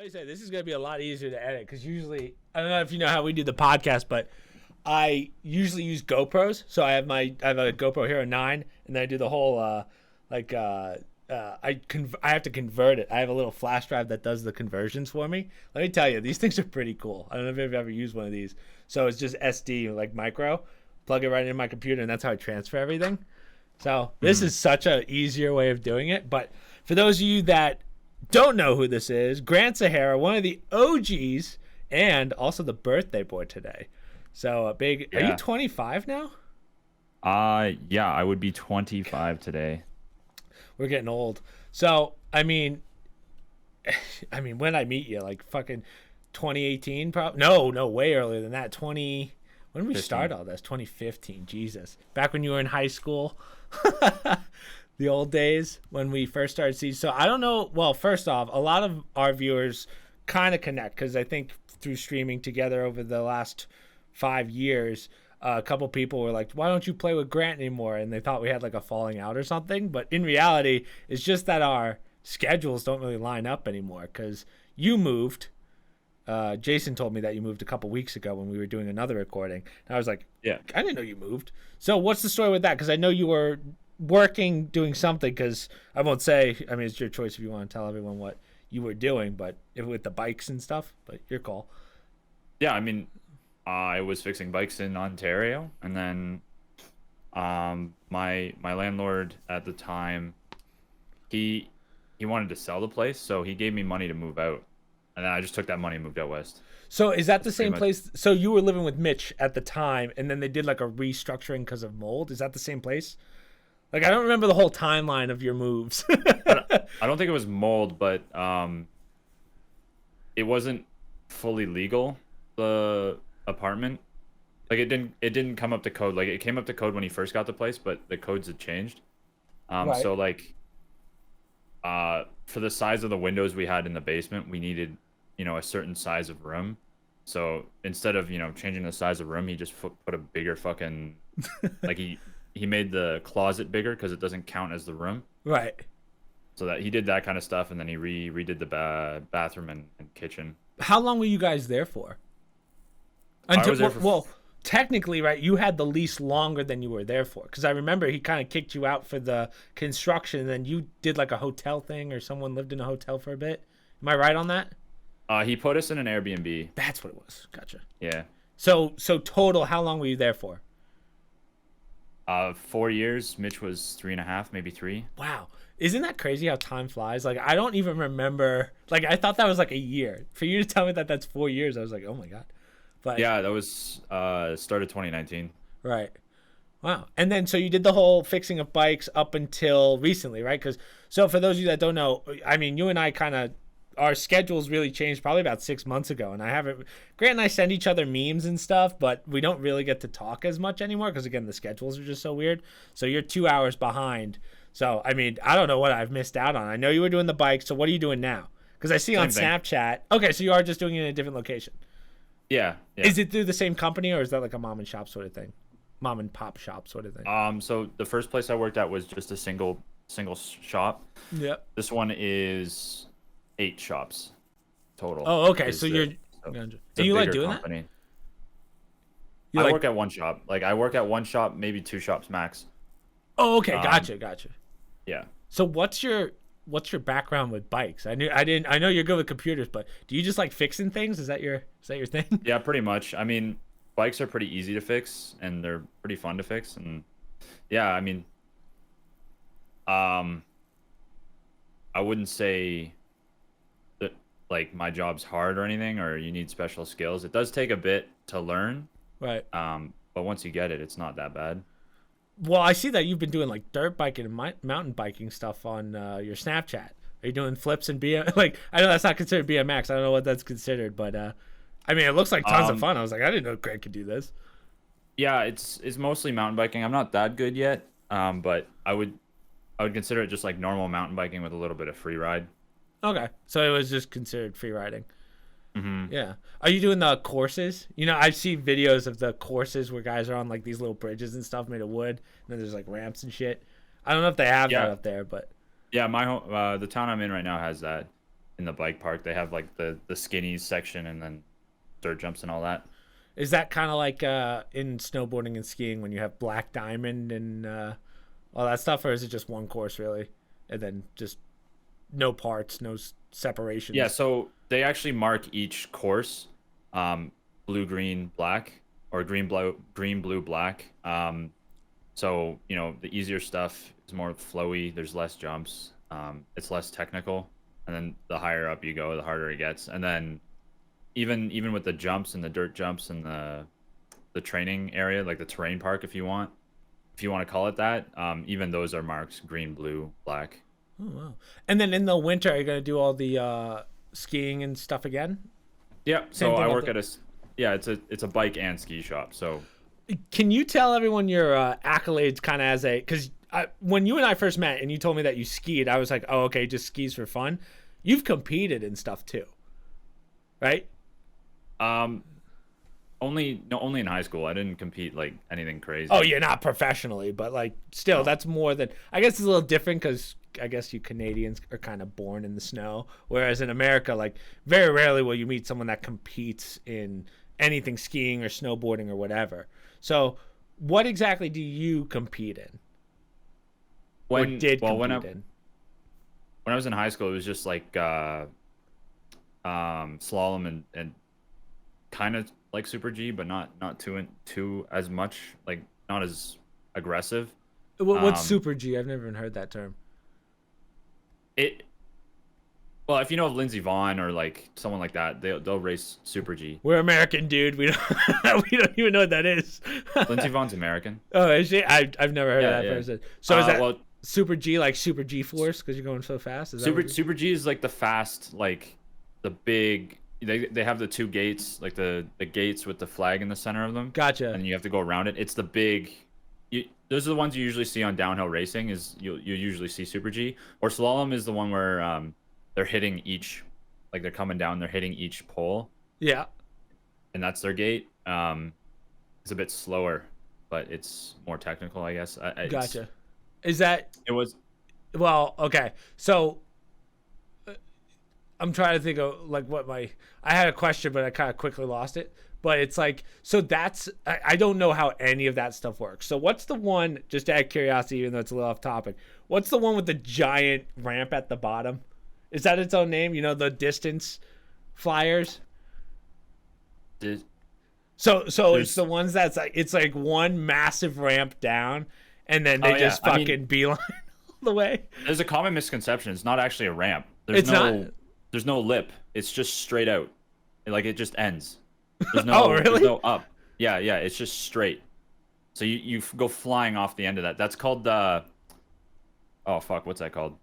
Like I said, this is going to be a lot easier to edit because usually, I don't know if you know how we do the podcast, but I usually use GoPros. So I have a GoPro Hero 9, and then I do the whole I have to convert it. I have a little flash drive that does the conversions for me. Let me tell you, these things are pretty cool. I don't know if you've ever used one of these. So it's just SD, like micro. Plug it right into my computer, and that's how I transfer everything. So this is such a easier way of doing it. But for those of you that don't know who this is, Grant Zahara, one of the OGs, and also the birthday boy today. So a big. Yeah. Are you 25 now? Yeah, I would be 25 today. We're getting old. So I mean, when I meet you, like fucking 2018, probably. No, way earlier than that. When did we 15. start all this? 2015. Jesus, back when you were in high school. The old days when we first started seeing. So I don't know. Well, first off, a lot of our viewers kind of connect because I think through streaming together over the last 5 years, a couple people were like, why don't you play with Grant anymore? And they thought we had like a falling out or something. But in reality, it's just that our schedules don't really line up anymore because you moved. Jason told me that you moved a couple weeks ago when we were doing another recording. And I was like, yeah, I didn't know you moved. So what's the story with that? Because I know you were working, doing something, because I won't say, I mean, it's your choice if you want to tell everyone what you were doing, but with the bikes and stuff, but your call. Yeah, I mean, I was fixing bikes in Ontario, and then my landlord at the time, he wanted to sell the place, so he gave me money to move out, and then I just took that money and moved out west. So is that the same place? So you were living with Mitch at the time, and then they did like a restructuring because of mold. Is that the same place? Like, I don't remember the whole timeline of your moves. I don't think it was mold, but it wasn't fully legal, the apartment. Like, it didn't come up to code. Like, it came up to code when he first got the place, but the codes had changed. Right. So like for the size of the windows we had in the basement, we needed, a certain size of room. So instead of, changing the size of room, he just put a bigger fucking like he made the closet bigger because it doesn't count as the room. Right. So that he did that kind of stuff, and then he redid the bathroom and kitchen. How long were you guys there for? I was there for... Well, technically, right, you had the lease longer than you were there for. Because I remember he kind of kicked you out for the construction, and then you did like a hotel thing, or someone lived in a hotel for a bit. Am I right on that? He put us in an Airbnb. That's what it was. Gotcha. Yeah. So total, how long were you there for? 4 years. Mitch was 3.5, maybe 3. Wow. Isn't that crazy how time flies? Like, I don't even remember. Like, I thought that was like a year. For you to tell me that that's 4 years, I was like, oh my God. But yeah, that was started 2019. Right. Wow. And then, so you did the whole fixing of bikes up until recently, right? So for those of you that don't know, I mean, you and I our schedules really changed probably about 6 months ago. And Grant and I send each other memes and stuff, but we don't really get to talk as much anymore because, again, the schedules are just so weird. So you're 2 hours behind. So, I mean, I don't know what I've missed out on. I know you were doing the bike. So what are you doing now? Because I see on Snapchat. Okay, so you are just doing it in a different location. Yeah. Is it through the same company, or is that like a mom and shop sort of thing? Mom and pop shop sort of thing? So the first place I worked at was just a single shop. Yep. This one is 8 shops total. Oh, okay. So you're... Do you like doing company. that? I work at one shop. Like, I work at one shop, maybe 2 shops max. Oh, okay. Gotcha. Yeah. So what's your background with bikes? I know you're good with computers, but do you just like fixing things? Is that your thing? Yeah, pretty much. I mean, bikes are pretty easy to fix, and they're pretty fun to fix. And yeah, I mean, I wouldn't say that like my job's hard or anything, or you need special skills. It does take a bit to learn. Right. But once you get it, it's not that bad. Well, I see that you've been doing like dirt biking and mountain biking stuff on your Snapchat. Are you doing flips and like, I know that's not considered BMX. I don't know what that's considered, but I mean, it looks like tons of fun. I was like, I didn't know Greg could do this. Yeah, it's mostly mountain biking. I'm not that good yet, but I would consider it just like normal mountain biking with a little bit of free ride. Okay, so it was just considered free riding. Mm-hmm. Yeah. Are you doing the courses? I see videos of the courses where guys are on like these little bridges and stuff made of wood, and then there's like ramps and shit. I don't know if they have that up there, but yeah, my home, the town I'm in right now has that. in the bike park. They have like the skinnies section and then dirt jumps and all that. Is that kind of like in snowboarding and skiing when you have Black Diamond and all that stuff, or is it just one course really, and then just no parts, no separations? Yeah, so they actually mark each course, blue, green, black, or green, blue, black. So the easier stuff is more flowy. There's less jumps. It's less technical, and then the higher up you go, the harder it gets. And then even with the jumps and the dirt jumps and the training area, like the terrain park, if you want to call it that, even those are marked green, blue, black. Oh, wow. And then in the winter, are you gonna do all the skiing and stuff again? Yeah. So I work at it's a bike and ski shop. So can you tell everyone your accolades, kind of as a, because when you and I first met and you told me that you skied, I was like, oh, okay, just skis for fun. You've competed and stuff too, right? Only in high school. I didn't compete like anything crazy. Oh, yeah, not professionally, but like still, no. That's more than, I guess it's a little different because I guess you Canadians are kind of born in the snow, whereas in America, like very rarely will you meet someone that competes in anything skiing or snowboarding or whatever. So what exactly do you compete in? When I was in high school, it was just like slalom and kind of like Super G, but not too as much, like not as aggressive. What's Super G? I've never even heard that term. Well, if you know of Lindsey Vonn or like someone like that, they'll race Super G. We're American, dude. We don't we don't even know what that is. Lindsey Vonn's American. Oh, is she? I've never heard of that person. So is that Super G, like Super G Force because you're going so fast? Is Super G is like the fast, like the big. They have the two gates, like the gates with the flag in the center of them. Gotcha. And you have to go around it. It's the big. Those are the ones you usually see on downhill racing. You usually see Super G, or slalom is the one where they're hitting each, like they're coming down, they're hitting each pole. Yeah. And that's their gate. It's a bit slower, but it's more technical, I guess. Gotcha. Is that? It was. Well, okay. So I'm trying to think of like I had a question, but I kind of quickly lost it. But it's like, so I don't know how any of that stuff works. So what's the one, just out of curiosity, even though it's a little off topic, what's the one with the giant ramp at the bottom? Is that its own name? You know, the distance flyers? So it's the ones that's like, it's like one massive ramp down and then they just fucking beeline all the way. There's a common misconception. It's not actually a ramp. There's no lip. It's just straight out. Like it just ends. There's no, oh, really? There's no up. Yeah. It's just straight. So you go flying off the end of that. That's called oh fuck, what's that called?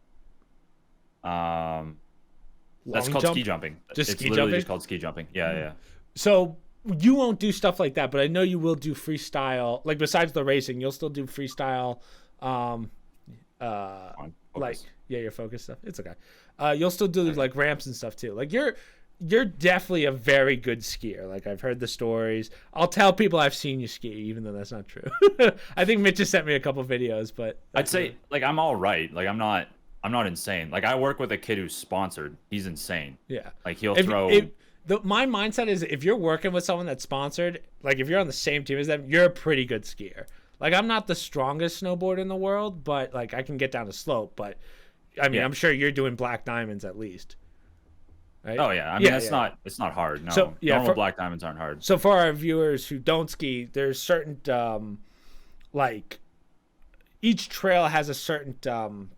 That's called ski jumping. Just it's ski literally jumping? just called ski jumping. Yeah. So you won't do stuff like that, but I know you will do freestyle. Like besides the racing, you'll still do freestyle. Like your focus stuff. It's okay. You'll still do like ramps and stuff too. Like you're definitely a very good skier. Like I've heard the stories. I'll tell people I've seen you ski, even though that's not true. I think Mitch just sent me a couple videos, but I'd say like I'm all right. Like I'm not insane. Like I work with a kid who's sponsored. He's insane. Yeah. Like he'll throw. My mindset is if you're working with someone that's sponsored, like if you're on the same team as them, you're a pretty good skier. Like I'm not the strongest snowboarder in the world, but like I can get down a slope. But I mean, I'm sure you're doing black diamonds at least. Right? Oh yeah, I mean it's not hard. No, so, normal black diamonds aren't hard. So for our viewers who don't ski, there's certain like each trail has a certain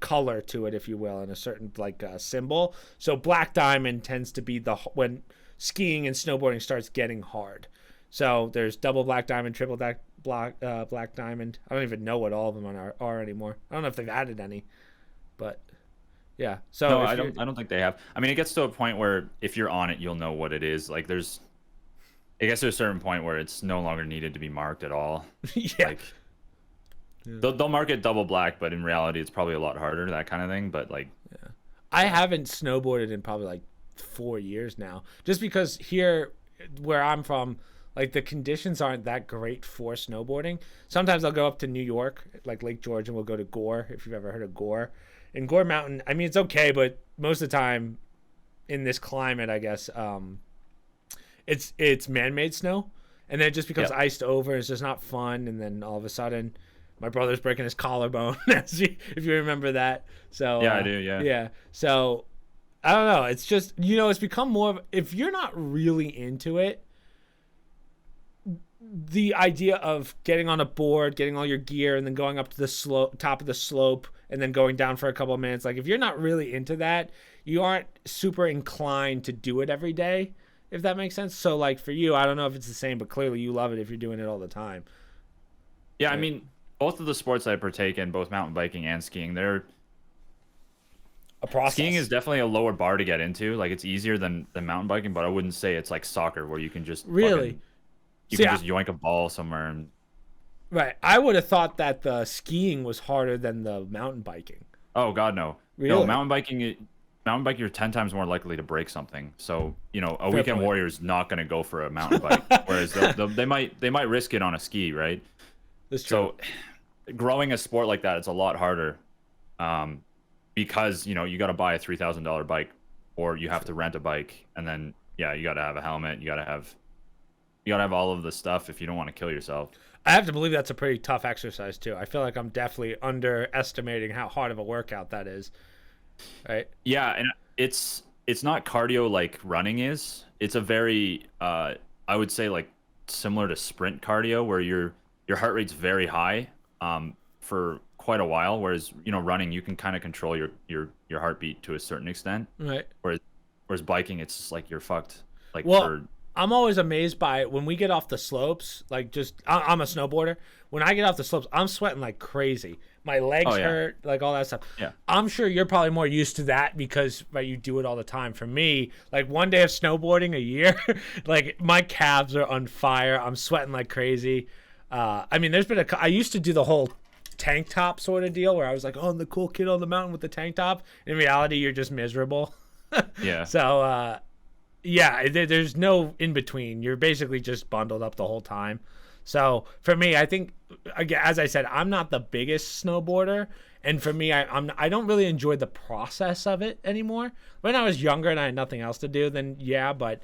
color to it, if you will, and a certain like symbol. So black diamond tends to be when skiing and snowboarding starts getting hard. So there's double black diamond, triple black diamond. I don't even know what all of them are anymore. I don't know if they've added any, but. Yeah. So no, I don't think they have. I mean, it gets to a point where if you're on it, you'll know what it is. Like it gets to a certain point where it's no longer needed to be marked at all. Yeah. Like, they'll mark it double black, but in reality, it's probably a lot harder, that kind of thing. But like, yeah. I haven't snowboarded in probably like 4 years now, just because here where I'm from, like the conditions aren't that great for snowboarding. Sometimes I'll go up to New York, like Lake George, and we'll go to Gore, if you've ever heard of Gore. In Gore Mountain, I mean, it's okay, but most of the time, in this climate, I guess, it's man-made snow, and then it just becomes iced over. It's just not fun, and then all of a sudden, my brother's breaking his collarbone. If you remember that. So Yeah, I do. Yeah. Yeah. So I don't know. It's just, it's become more of, if you're not really into it, the idea of getting on a board, getting all your gear, and then going up to the top of the slope, and then going down for a couple of minutes. Like, if you're not really into that, you aren't super inclined to do it every day, if that makes sense. So, like, for you, I don't know if it's the same, but clearly you love it if you're doing it all the time. Yeah, I mean, both of the sports I partake in, both mountain biking and skiing, they're a process. Skiing is definitely a lower bar to get into. Like, it's easier than mountain biking, but I wouldn't say it's like soccer where you can just really. You can just yoink a ball somewhere. And... Right. I would have thought that the skiing was harder than the mountain biking. Oh, God, no. Really? No, mountain biking, you're 10 times more likely to break something. So, a weekend warrior is not going to go for a mountain bike. Whereas they might risk it on a ski, right? That's true. So, growing a sport like that, it's a lot harder because, you got to buy a $3,000 bike or you have to rent a bike. And then, you got to have a helmet. You got to have all of the stuff if you don't want to kill yourself. I have to believe that's a pretty tough exercise too. I feel like I'm definitely underestimating how hard of a workout that is. Right? Yeah, and it's not cardio like running is. It's a very I would say like similar to sprint cardio where your heart rate's very high for quite a while, whereas running you can kind of control your heartbeat to a certain extent. Right. Whereas biking it's just like you're fucked. Like I'm always amazed by when we get off the slopes, like I'm a snowboarder. When I get off the slopes, I'm sweating like crazy. My legs hurt, like all that stuff. Yeah. I'm sure you're probably more used to that because you do it all the time. For me, like one day of snowboarding a year, like my calves are on fire. I'm sweating like crazy. I mean, I used to do the whole tank top sort of deal where I was like, oh, I'm the cool kid on the mountain with the tank top. In reality, you're just miserable. Yeah. So, yeah, there's no in between. You're basically just bundled up the whole time. So for me, I think, as I said, I'm not the biggest snowboarder, and for me, I don't really enjoy the process of it anymore. When I was younger and I had nothing else to do, then yeah. But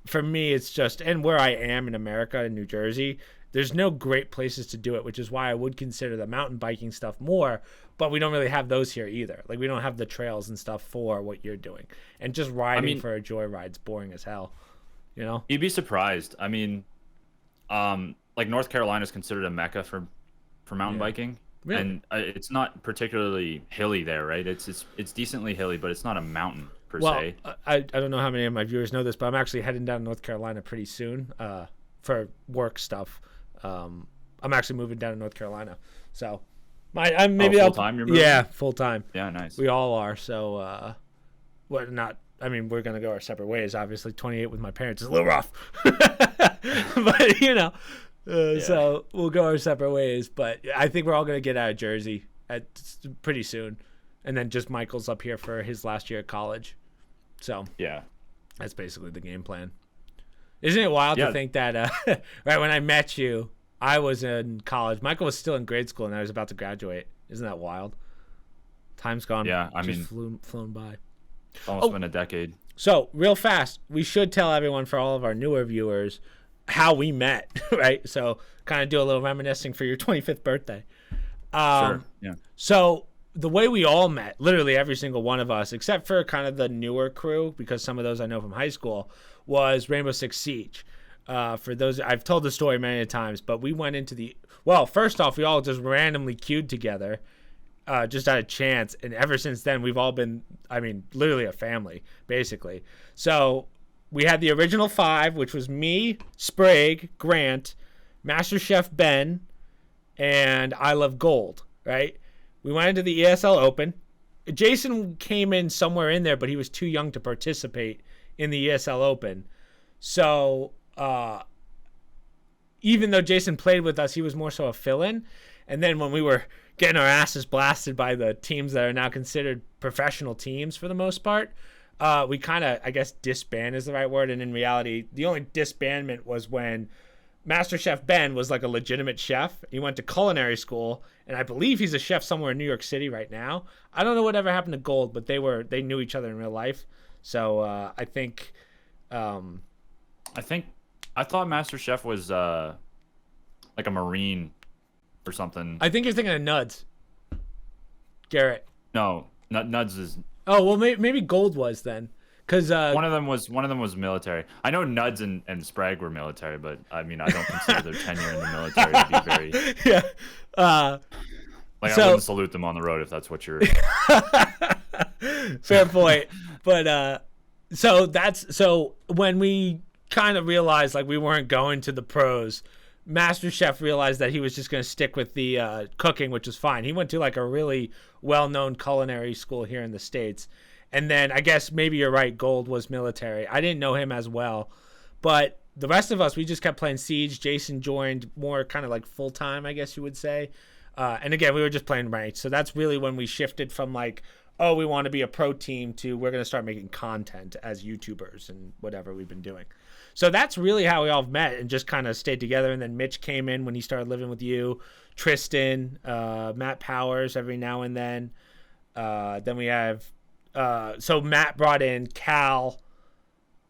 for me, it's just, and where I am in America, in New Jersey, there's no great places to do it, which is why I would consider the mountain biking stuff more. But we don't really have those here either. Like, we don't have the trails and stuff for what you're doing. And just riding for a joyride's boring as hell. You'd be surprised. I mean, like North Carolina is considered a mecca for mountain biking. Really? And it's not particularly hilly there, right? It's decently hilly, but it's not a mountain per se. I don't know how many of my viewers know this, but I'm actually heading down to North Carolina pretty soon for work stuff. I'm actually moving down to North Carolina. So... full time. You're moving? Yeah, full time. Yeah, nice. We all are. So, we're gonna go our separate ways. Obviously, 28 with my parents is a little rough, but so we'll go our separate ways. But I think we're all gonna get out of Jersey pretty soon, and then just Michael's up here for his last year at college. So yeah, that's basically the game plan. Isn't it wild to think that right when I met you, I was in college. Michael was still in grade school, and I was about to graduate. Isn't that wild? Time's gone. Yeah, flown by. It's almost been a decade. So, real fast, we should tell everyone, for all of our newer viewers, how we met, right? So, kind of do a little reminiscing for your 25th birthday. Sure, yeah. So, the way we all met, literally every single one of us, except for kind of the newer crew, because some of those I know from high school, was Rainbow Six Siege. For those, I've told the story many times, but we went into first off, we all just randomly queued together, just out of chance. And ever since then, we've all been, literally a family, basically. So we had the original 5, which was me, Sprague, Grant, Master Chef Ben, and I Love Gold, right? We went into the ESL Open. Jason came in somewhere in there, but he was too young to participate in the ESL Open. So... even though Jason played with us, he was more so a fill-in. And then when we were getting our asses blasted by the teams that are now considered professional teams for the most part, we kind of, I guess, disband is the right word. And in reality, the only disbandment was when Master Chef Ben was like a legitimate chef. He went to culinary school, and I believe he's a chef somewhere in New York City right now. I don't know whatever happened to Gold, but they knew each other in real life. So I think, I think I thought Master Chef was like a Marine or something. I think you're thinking of Nuds, Garrett. No, Nuds is Oh well, maybe Gold was then, because one of them was military. I know Nuds and Sprague were military, but I mean I don't consider their tenure in the military to be very yeah. like So- I wouldn't salute them on the road if that's what you're. Fair point. But so when we kind of realized like we weren't going to the pros, Master Chef realized that he was just going to stick with the cooking, which was fine. He went to like a really well-known culinary school here in the States. And then I guess maybe you're right, Gold was military. I didn't know him as well. But the rest of us, we just kept playing Siege. Jason joined more kind of like full-time, I guess you would say. And again, we were just playing ranked. So that's really when we shifted from like, oh, we want to be a pro team to we're going to start making content as YouTubers and whatever we've been doing. So that's really how we all met and just kind of stayed together. And then Mitch came in when he started living with you, Tristan, Matt Powers every now and then. Then we have, so Matt brought in Cal,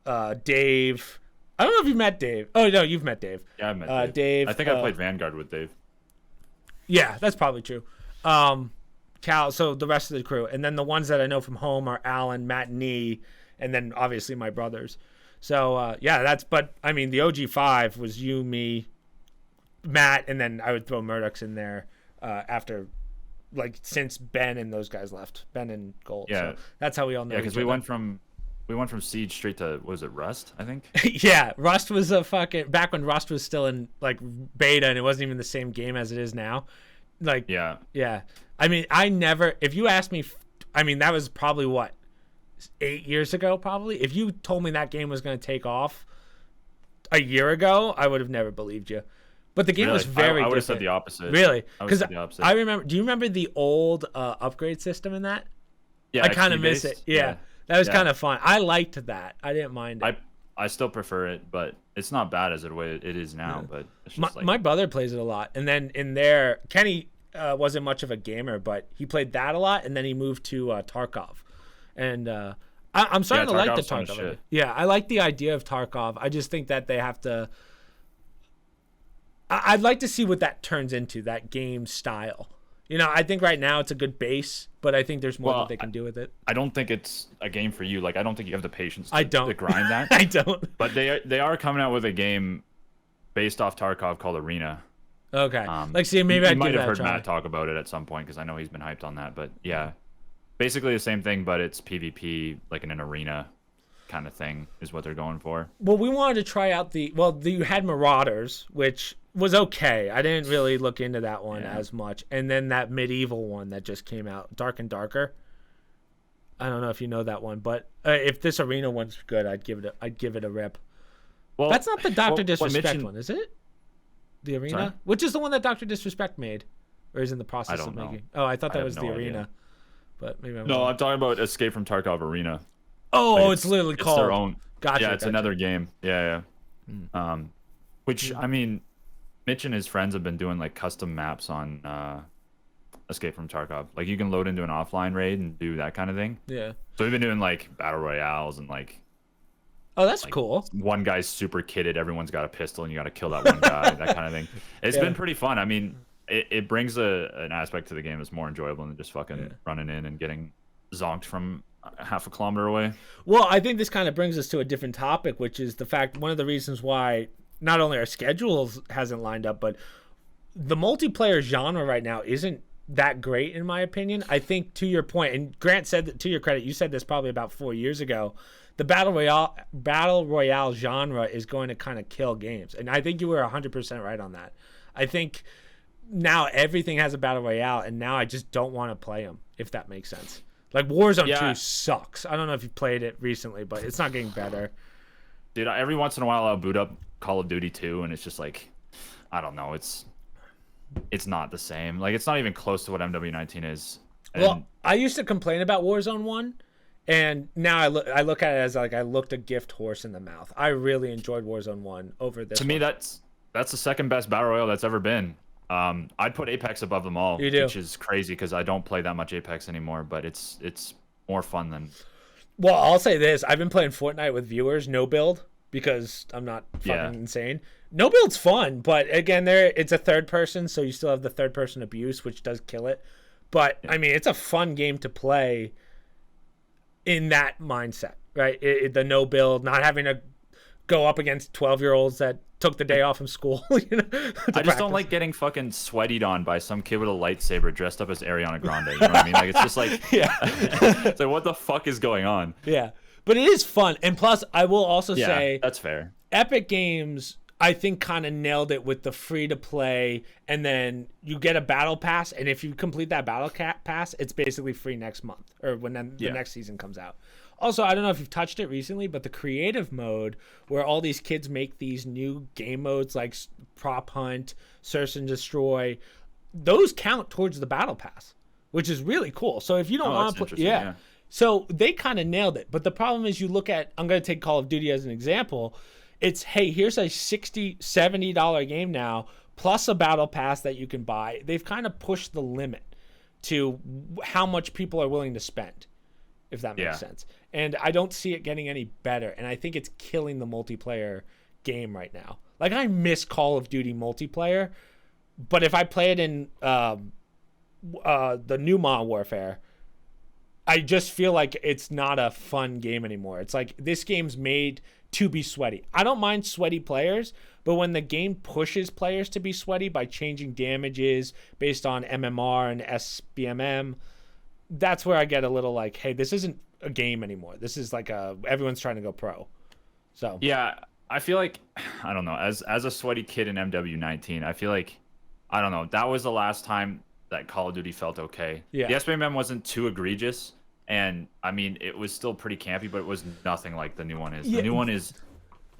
Dave. I don't know if you've met Dave. Oh, no, you've met Dave. Yeah, I've met Dave. Dave. I think I played Vanguard with Dave. Yeah, that's probably true. Cal, so the rest of the crew. And then the ones that I know from home are Alan, Matt, Nee, and then obviously my brothers. So, yeah, but I mean, the OG5 was you, me, Matt, and then I would throw Murdoch's in there after, like, since Ben and those guys left. Ben and Gold. Yeah. So that's how we all know. Yeah, because we went from Siege straight to, what was it, Rust, I think? Yeah, Rust was back when Rust was still in, like, beta and it wasn't even the same game as it is now. Like, Yeah. I mean, if you asked me, I mean, that was probably what, 8 years ago, probably. If you told me that game was going to take off a year ago, I would have never believed you. But the game was very different. I would have said the opposite. Really? I would Because have said the opposite. I remember, do you remember the old upgrade system in that? Yeah, I kind of miss XP-based. it. Yeah. That was kind of fun. I liked that. I didn't mind it. I still prefer it, but it's not bad as the way it is now. But it's just My brother plays it a lot. And then in there, Kenny wasn't much of a gamer, but he played that a lot. And then he moved to Tarkov. And I'm starting to like the Tarkov's fun as Tarkov. shit. Yeah, I like the idea of Tarkov. I just think that they have to. I'd like to see what that turns into, that game style. You know, I think right now it's a good base, but I think there's more that they can do with it. I don't think it's a game for you. Like, I don't think you have the patience I to don't. grind that. I don't. But they are coming out with a game based off Tarkov called Arena. Okay. Like, see, maybe you I'd might give have that a heard try. Matt talk about it at some point because I know he's been hyped on that. But yeah, basically the same thing, but it's PvP, like in an arena kind of thing is what they're going for. Well, we wanted to try out you had Marauders, which was okay. I didn't really look into that one as much. And then that medieval one that just came out, Dark and Darker. I don't know if you know that one, but if this arena one's good, I'd give it a rip. Well, That's not the Dr. what Disrespect Mitch one, is it? The arena? Sorry? Which is the one that Dr. Disrespect made? Or is in the process don't of know. making? Oh, I thought I that have was no the idea. arena. But maybe I'm No, wrong. I'm talking about Escape from Tarkov Arena. Oh, Like, it's literally it's called. their own. Gotcha. Yeah, it's gotcha. another game. Yeah. Which I mean, Mitch and his friends have been doing like custom maps on Escape from Tarkov. Like you can load into an offline raid and do that kind of thing. Yeah. So we've been doing like battle royales and like Oh, that's cool. one guy's super kitted, everyone's got a pistol, and you got to kill that one guy. That kind of thing. It's been pretty fun. I mean, it brings an aspect to the game that's more enjoyable than just fucking running in and getting zonked from half a kilometer away. Well, I think this kind of brings us to a different topic, which is the fact one of the reasons why not only our schedules hasn't lined up, but the multiplayer genre right now isn't that great in my opinion. I think to your point, and Grant said that, to your credit, you said this probably about 4 years ago, the battle royale genre is going to kind of kill games. And I think you were 100% right on that. I think now everything has a battle royale, and now I just don't want to play them, if that makes sense. Like Warzone 2 sucks. I don't know if you played it recently, but it's not getting better. Dude, every once in a while I'll boot up Call of Duty 2 and it's just like, I don't know, it's not the same. Like it's not even close to what MW19 is. And Well, I used to complain about Warzone 1, and now I look at it as like I looked a gift horse in the mouth. I really enjoyed Warzone 1 over this. to me that's the second best battle royale that's ever been. I'd put Apex above them all, You do. which is crazy because I don't play that much Apex anymore, but it's more fun than Well, I'll say this: I've been playing Fortnite with viewers, no build, because I'm not fucking insane. No build's fun, but again, it's a third person, so you still have the third person abuse, which does kill it. But I mean, it's a fun game to play in that mindset, right? The no build, not having to go up against 12-year-olds that took the day off from school. You know, I just don't like getting fucking sweatied on by some kid with a lightsaber dressed up as Ariana Grande. You know what I mean? Like, it's just like, yeah. It's like, what the fuck is going on? Yeah. But it is fun. And plus, I will also say, that's fair. Epic Games, I think, kind of nailed it with the free to play, and then you get a battle pass, and if you complete that battle pass, it's basically free next month or when the next season comes out. Also, I don't know if you've touched it recently, but the creative mode, where all these kids make these new game modes like Prop Hunt, Search and Destroy, those count towards the battle pass, which is really cool. So if you don't want to play, yeah. So they kind of nailed it. But the problem is, you look at, I'm going to take Call of Duty as an example. It's, hey, here's a $60, $70 game now, plus a battle pass that you can buy. They've kind of pushed the limit to how much people are willing to spend, if that makes sense. And I don't see it getting any better. And I think it's killing the multiplayer game right now. Like, I miss Call of Duty multiplayer, but if I play it in the new Modern Warfare, I just feel like it's not a fun game anymore. It's like, this game's made to be sweaty. I don't mind sweaty players, but when the game pushes players to be sweaty by changing damages based on MMR and SBMM, that's where I get a little like, hey, this isn't a game anymore. This is like everyone's trying to go pro. So yeah, I feel like, I don't know, as a sweaty kid in MW19, I feel like, I don't know, that was the last time that Call of Duty felt okay. Yeah. The SBMM wasn't too egregious, and I mean, it was still pretty campy, but it was nothing like the new one is. The new one is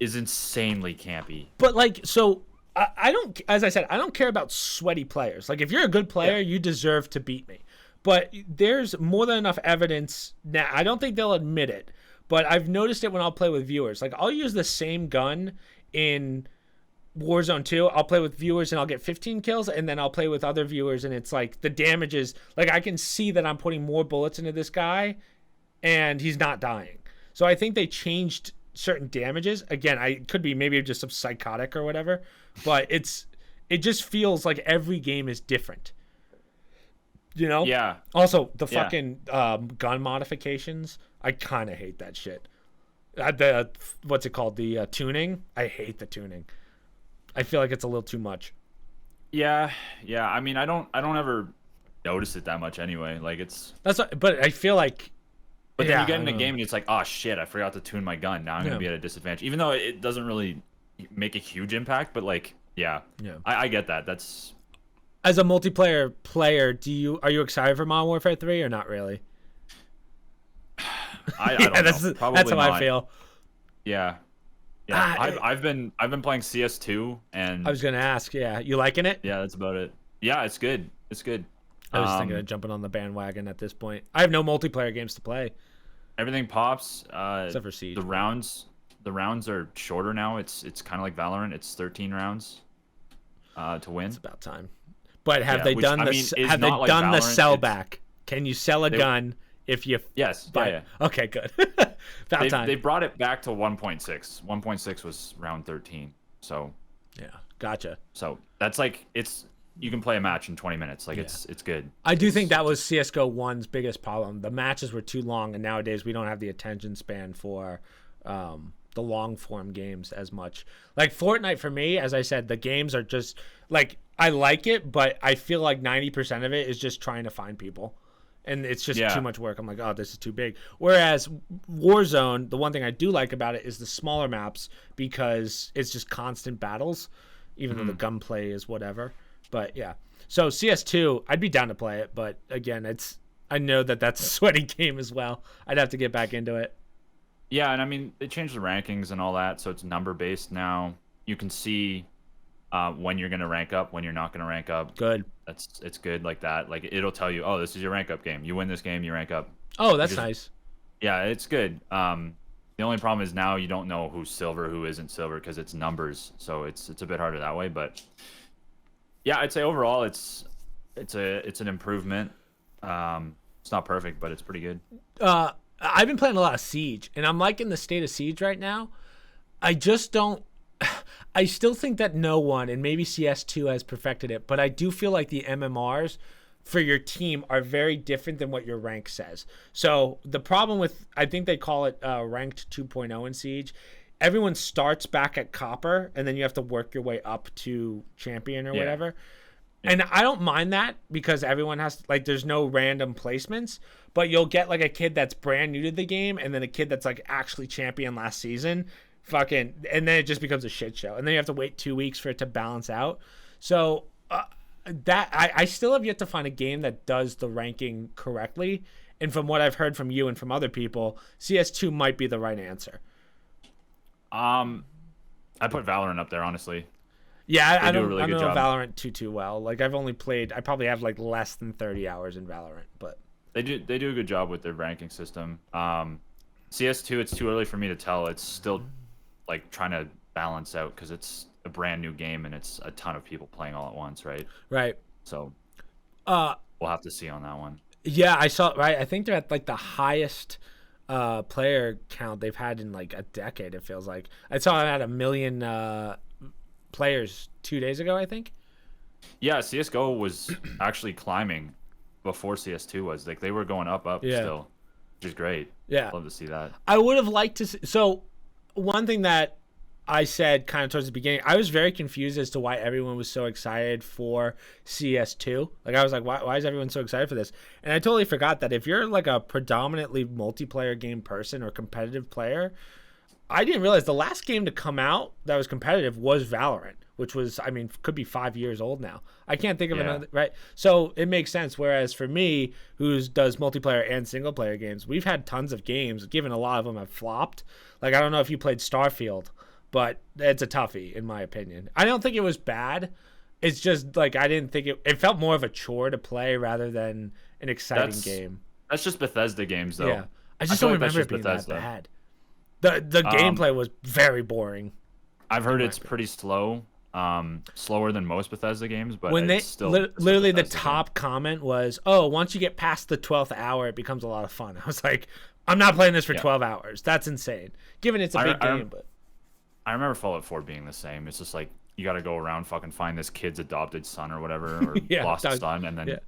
insanely campy. But like, so I don't, as I said, I don't care about sweaty players. Like, if you're a good player, you deserve to beat me. But there's more than enough evidence now. I don't think they'll admit it, but I've noticed it when I'll play with viewers. Like, I'll use the same gun in Warzone 2. I'll play with viewers and I'll get 15 kills, and then I'll play with other viewers and it's like the damage is like, I can see that I'm putting more bullets into this guy and he's not dying. So I think they changed certain damages. Again, I could be maybe just some psychotic or whatever, but it just feels like every game is different. You know? Yeah. Also, the fucking gun modifications, I kind of hate that shit. What's it called? The tuning? I hate the tuning. I feel like it's a little too much. Yeah. I mean, I don't ever notice it that much anyway. Like, but I feel like. But then you get in a game and it's like, oh shit, I forgot to tune my gun. Now I'm gonna be at a disadvantage, even though it doesn't really make a huge impact. But like, I get that. That's. As a multiplayer player, are you excited for Modern Warfare 3 or not really? I don't know. Probably that's how not. I feel. Yeah. I've been playing CS2, and I was gonna ask, you liking it? Yeah, that's about it. Yeah, it's good. It's good. I was thinking of jumping on the bandwagon at this point. I have no multiplayer games to play. Everything pops. Except for Siege. The rounds are shorter now. It's kind of like Valorant. It's 13 rounds to win. It's about time. But have they done the sell back? Can you sell a gun if you buy it? Okay, good. About time. They brought it back to 1.6. 1.6 was round 13. So gotcha. So that's like, you can play a match in 20 minutes. Like, it's good. I do think that was CS:GO 1's biggest problem. The matches were too long, and nowadays we don't have the attention span for the long form games as much. Like Fortnite, for me, as I said, the games are just like, I like it, but I feel like 90% of it is just trying to find people. And it's just too much work. I'm like, oh, this is too big. Whereas Warzone, the one thing I do like about it is the smaller maps, because it's just constant battles, even though the gunplay is whatever. But yeah. So CS2, I'd be down to play it, but again, I know that's a sweaty game as well. I'd have to get back into it. Yeah, and I mean, they changed the rankings and all that, so it's number based now. You can see when you're gonna rank up, when you're not gonna rank up. Good. It's good like that. Like, it'll tell you, oh, this is your rank up game. You win this game, you rank up. Oh, that's nice. Yeah, it's good. The only problem is now you don't know who's silver, who isn't silver, because it's numbers. So it's a bit harder that way. But yeah, I'd say overall it's an improvement. It's not perfect, but it's pretty good. I've been playing a lot of Siege, and I'm liking the state of Siege right now. I just don't. I still think that no one, and maybe CS2 has perfected it, but I do feel like the MMRs for your team are very different than what your rank says. So the problem with, I think they call it ranked 2.0 in Siege. Everyone starts back at copper, and then you have to work your way up to champion or whatever. And I don't mind that because everyone has, like, there's no random placements, but you'll get like a kid that's brand new to the game and then a kid that's like actually champion last season, fucking, and then it just becomes a shit show. And then you have to wait 2 weeks for it to balance out. So that I still have yet to find a game that does the ranking correctly. And from what I've heard from you and from other people, CS2 might be the right answer. I put Valorant up there, honestly. Yeah, I do a don't, really I good don't know job. Valorant too well. Like, I've only played, I probably have like less than 30 hours in Valorant, but They do a good job with their ranking system. CS2, it's too early for me to tell. It's still like trying to balance out because it's a brand new game and it's a ton of people playing all at once, right? right. So Uh, we'll have to see on that one. yeah, I saw, right. I think they're at like the highest player count they've had in like a decade, it feels like. I saw it at 1 million players 2 days ago, I think. Yeah, CS:GO was actually climbing before CS2 was. Like they were going up Yeah. still, which is great. Yeah. Love to see that. I would have liked to see, so one thing that I said kind of towards the beginning, I was very confused as to why everyone was so excited for CS2. Like, I was like, why is everyone so excited for this? And I totally forgot that if you're like a predominantly multiplayer game person or competitive player, I didn't realize the last game to come out that was competitive was Valorant, which was, I mean, could be 5 years old now. I can't think of another, right? So it makes sense. Whereas for me, who does multiplayer and single player games, we've had tons of games, given a lot of them have flopped. Like, I don't know if you played Starfield, but it's a toughie, in my opinion. I don't think it was bad. It's just, like, I didn't think it felt more of a chore to play rather than an exciting game. That's just Bethesda games, though. Yeah. I just feel don't like that's remember it just being Bethesda. that bad. The gameplay was very boring. I've heard it's pretty slow, slower than most Bethesda games, but When it's still literally the Bethesda top comment was, "Oh, once you get past the 12th hour, it becomes a lot of fun." I was like, "I'm not playing this for 12 hours. That's insane." Given it's a big game, but I remember Fallout 4 being the same. It's just like you got to go around fucking find this kid's adopted son or whatever, or lost son, and then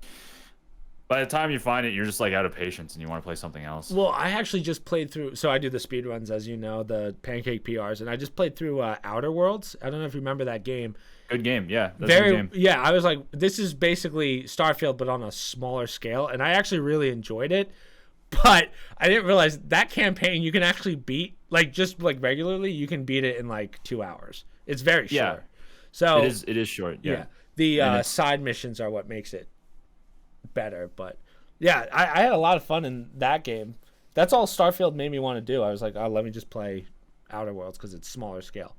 by the time you find it, you're just like out of patience and you want to play something else. Well, I actually just played through. So I do the speed runs, as you know, the pancake PRs, and I just played through Outer Worlds. I don't know if you remember that game. Good game, yeah. That's a good game. Yeah. I was like, this is basically Starfield, but on a smaller scale, and I actually really enjoyed it. But I didn't realize that campaign you can actually beat, like, just like regularly. You can beat it in like 2 hours. It's very short. So it is short. Yeah. The side missions are what makes it better. But yeah, I had a lot of fun in that game. That's all Starfield made me want to do. I was like, oh, let me just play Outer Worlds because it's smaller scale.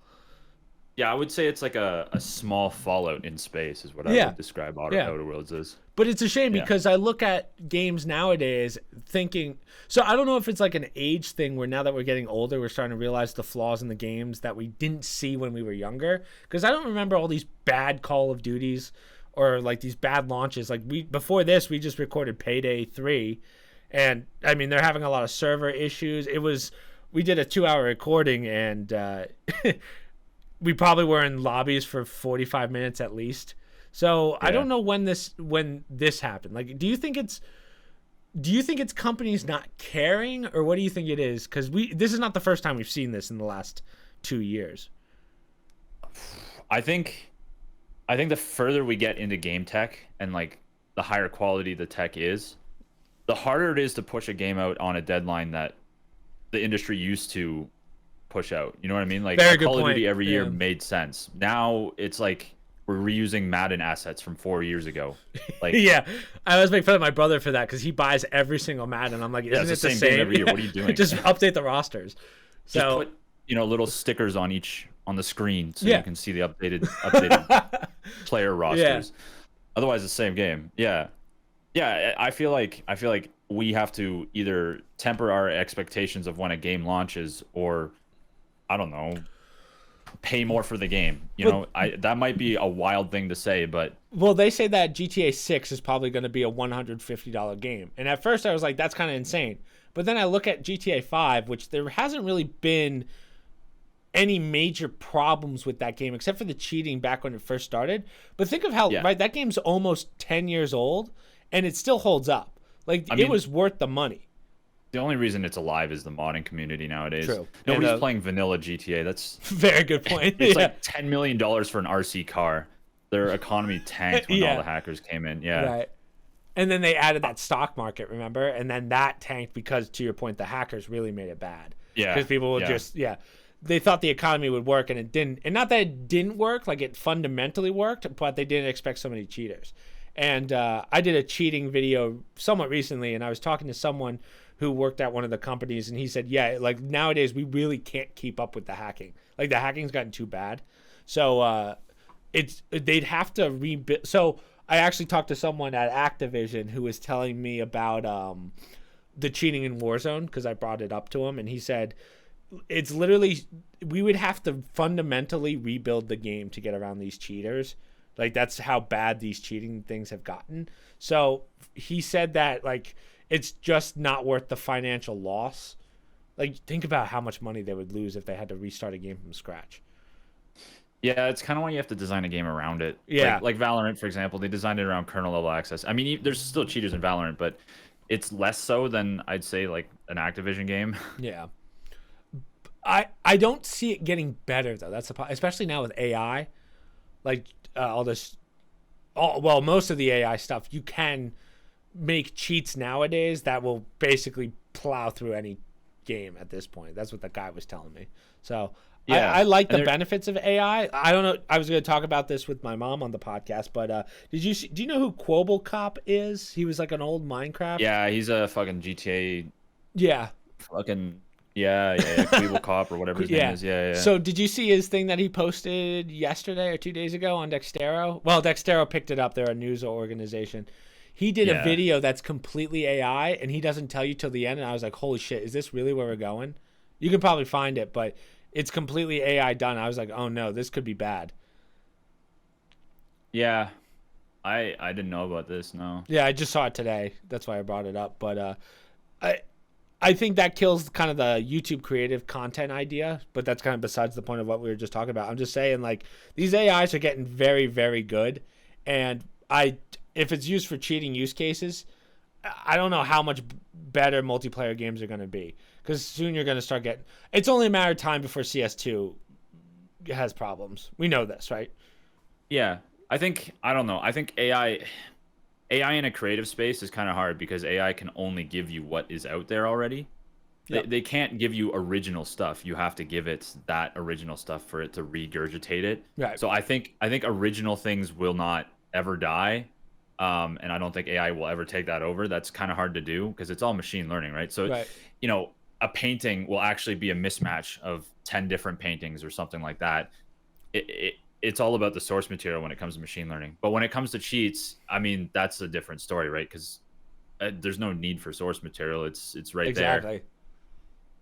Yeah, I would say it's like a small Fallout in space is what I would describe Outer Worlds as. But it's a shame because I look at games nowadays thinking, so I don't know if it's like an age thing where now that we're getting older, we're starting to realize the flaws in the games that we didn't see when we were younger. Because I don't remember all these bad Call of Duties or like these bad launches. Like before this, we just recorded Payday 3. And I mean, they're having a lot of server issues. We did a 2-hour recording and we probably were in lobbies for 45 minutes at least. So I don't know when this happened. Like, do you think it's companies not caring, or what do you think it is? Because this is not the first time we've seen this in the last 2 years. I think the further we get into game tech and like the higher quality the tech is, the harder it is to push a game out on a deadline that the industry used to push out. You know what I mean? Like Call of Duty every year made sense. Now it's like we're reusing Madden assets from 4 years ago. Like yeah, I always make fun of my brother for that because he buys every single Madden. I'm like, isn't it the same game every year? What are you doing? Just update the rosters. Just put little stickers on the screen so you can see the updated player rosters. Otherwise, it's the same game. Yeah. I feel like we have to either temper our expectations of when a game launches, or I don't know, pay more for the game. That might be a wild thing to say, but Well, they say that GTA 6 is probably going to be a $150 game. And at first I was like, that's kind of insane. But then I look at GTA 5, which there hasn't really been any major problems with that game except for the cheating back when it first started. But think of how, Yeah. right, that game's almost 10 years old and it still holds up. Like, I it mean, was worth the money. the only reason it's alive is the modding community nowadays. True. Nobody's And, playing vanilla GTA. That's Very good point. it's Yeah. like $10 million for an RC car. Their economy tanked when Yeah. all the hackers came in. Yeah. Right. And then they added that stock market, remember? And then that tanked because, to your point, the hackers really made it bad. Yeah. Because people would they thought the economy would work and it didn't. And not that it didn't work, like it fundamentally worked, but they didn't expect so many cheaters. And I did a cheating video somewhat recently, and I was talking to someone who worked at one of the companies, and he said, yeah, like nowadays we really can't keep up with the hacking. Like the hacking's gotten too bad. So they'd have to rebuild. So I actually talked to someone at Activision who was telling me about the cheating in Warzone because I brought it up to him, and he said it's literally we would have to fundamentally rebuild the game to get around these cheaters. Like that's how bad these cheating things have gotten. So he said that like it's just not worth the financial loss. Like think about how much money they would lose if they had to restart a game from scratch. Yeah, it's kind of why you have to design a game around it. Yeah. Like Valorant, for example, they designed it around kernel level access. I mean, there's still cheaters in Valorant, but it's less so than I'd say like an Activision game. Yeah. I don't see it getting better though. That's especially now with AI, like most of the AI stuff you can make cheats nowadays that will basically plow through any game at this point. That's what the guy was telling me. So Yeah. I like the benefits of AI. I don't know. I was going to talk about this with my mom on the podcast, but do you know who Quobble Cop is? He was like an old Minecraft. Yeah, he's a fucking GTA. Yeah. Fucking Quibble Cop or whatever his name is. Yeah. So did you see his thing that he posted yesterday or 2 days ago on Dextero? Well, Dextero picked it up. They're a news organization. He did a video that's completely AI, and he doesn't tell you till the end. And I was like, holy shit, is this really where we're going? You can probably find it, but it's completely AI done. I was like, oh no, this could be bad. Yeah. I didn't know about this, no. Yeah, I just saw it today. That's why I brought it up. But I think that kills kind of the YouTube creative content idea, but that's kind of besides the point of what we were just talking about. I'm just saying, like, these AIs are getting very, very good, and if it's used for cheating use cases, I don't know how much better multiplayer games are going to be, because soon you're going to start getting. It's only a matter of time before CS2 has problems. We know this, right? Yeah, I think AI in a creative space is kind of hard because AI can only give you what is out there already. Yep. They can't give you original stuff. You have to give it that original stuff for it to regurgitate it. Right. So I think original things will not ever die. And I don't think AI will ever take that over. That's kind of hard to do because it's all machine learning, right? So, Right. A painting will actually be a mismatch of 10 different paintings or something like that. It's all about the source material when it comes to machine learning. But when it comes to cheats, I mean, that's a different story, right? Because there's no need for source material. It's right there. Exactly.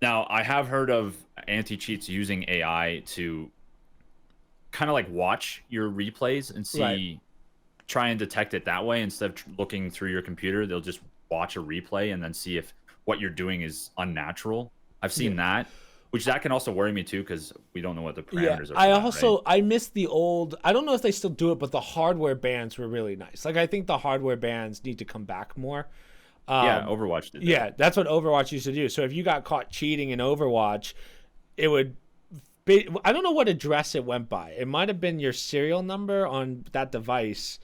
Now, I have heard of anti-cheats using AI to kind of like watch your replays and see, Right. try and detect it that way instead of looking through your computer. They'll just watch a replay and then see if what you're doing is unnatural. I've seen that, which that can also worry me too because we don't know what the parameters are. I that, also right? I miss the old. I don't know if they still do it, but the hardware bans were really nice. Like I think the hardware bans need to come back more. Yeah, Overwatch did that. Yeah, that's what Overwatch used to do. So if you got caught cheating in Overwatch, it would be. I don't know what address it went by. It might have been your serial number on that device,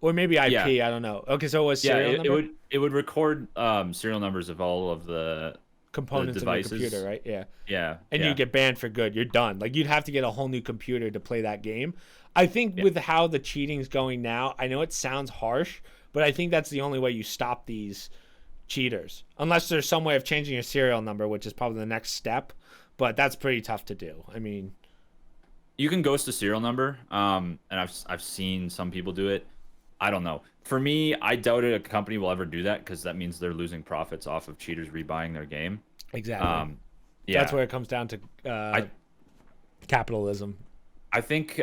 or maybe IP. Yeah. I don't know. Okay, so it was serial number. It would record serial numbers of all of the Components of the devices. computer, right? Yeah. Yeah. And yeah. you get banned for good. You're done. Like you'd have to get a whole new computer to play that game. I think with how the cheating's going now, I know it sounds harsh, but I think that's the only way you stop these cheaters. Unless there's some way of changing your serial number, which is probably the next step, but that's pretty tough to do. I mean, you can ghost a serial number, and I've seen some people do it. I don't know. For me, I doubted a company will ever do that because that means they're losing profits off of cheaters rebuying their game. exactly. Yeah, That's where it comes down to capitalism. I think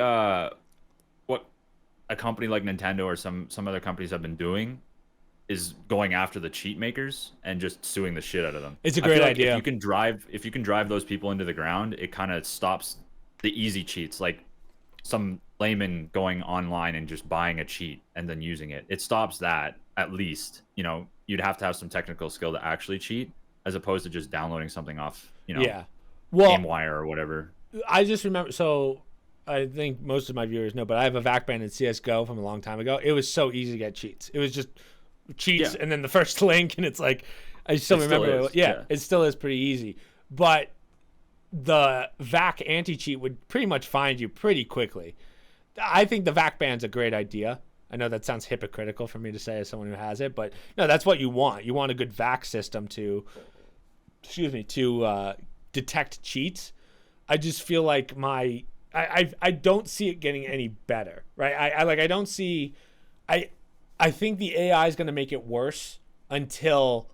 a company like Nintendo or some other companies have been doing is going after the cheat makers and just suing the shit out of them. It's a I great feel like idea. if you can drive those people into the ground, it kind of stops the easy cheats, like some layman going online and just buying a cheat and then using it. It stops that, at least. You know, you'd have to have some technical skill to actually cheat, as opposed to just downloading something off, Yeah. Well, GameWire or whatever. I just remember, so I think most of my viewers know, but I have a VAC ban in CSGO from a long time ago. It was so easy to get cheats. It was just cheats and then the first link, and it's like, I still remember. It still is pretty easy. But the VAC anti-cheat would pretty much find you pretty quickly. I think the VAC ban's a great idea. I know that sounds hypocritical for me to say as someone who has it, but no, that's what you want. You want a good VAC system to detect cheats. I just feel like I don't see it getting any better, right? I don't see. I think the AI is going to make it worse until,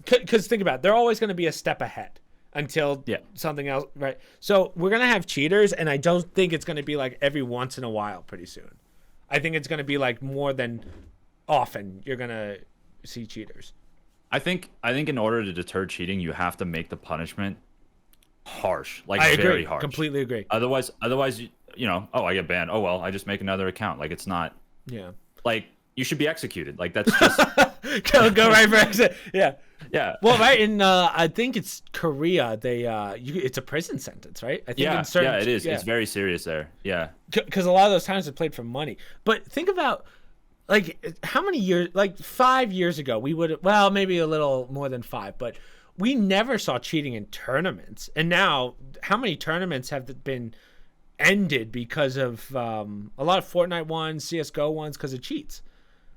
because think about it, they're always going to be a step ahead until something else, right? So we're going to have cheaters, and I don't think it's going to be like every once in a while pretty soon. I think it's going to be like more than often you're going to see cheaters. I think in order to deter cheating, you have to make the punishment harsh, like I very agree. harsh. Completely agree. Otherwise, you know, oh, I get banned. Oh well, I just make another account. Like, it's not. Yeah. Like, you should be executed. Like, that's just go right for exit. Yeah. Yeah. Well, right in I think it's Korea. They it's a prison sentence, right? I think in certain, it is. Yeah. It's very serious there. Yeah. Because a lot of those times they played for money. But think about, like, how many years? Like 5 years ago, we would, well, maybe a little more than 5, but we never saw cheating in tournaments. And now, how many tournaments have been ended because of a lot of Fortnite ones, CS:GO ones, because of cheats?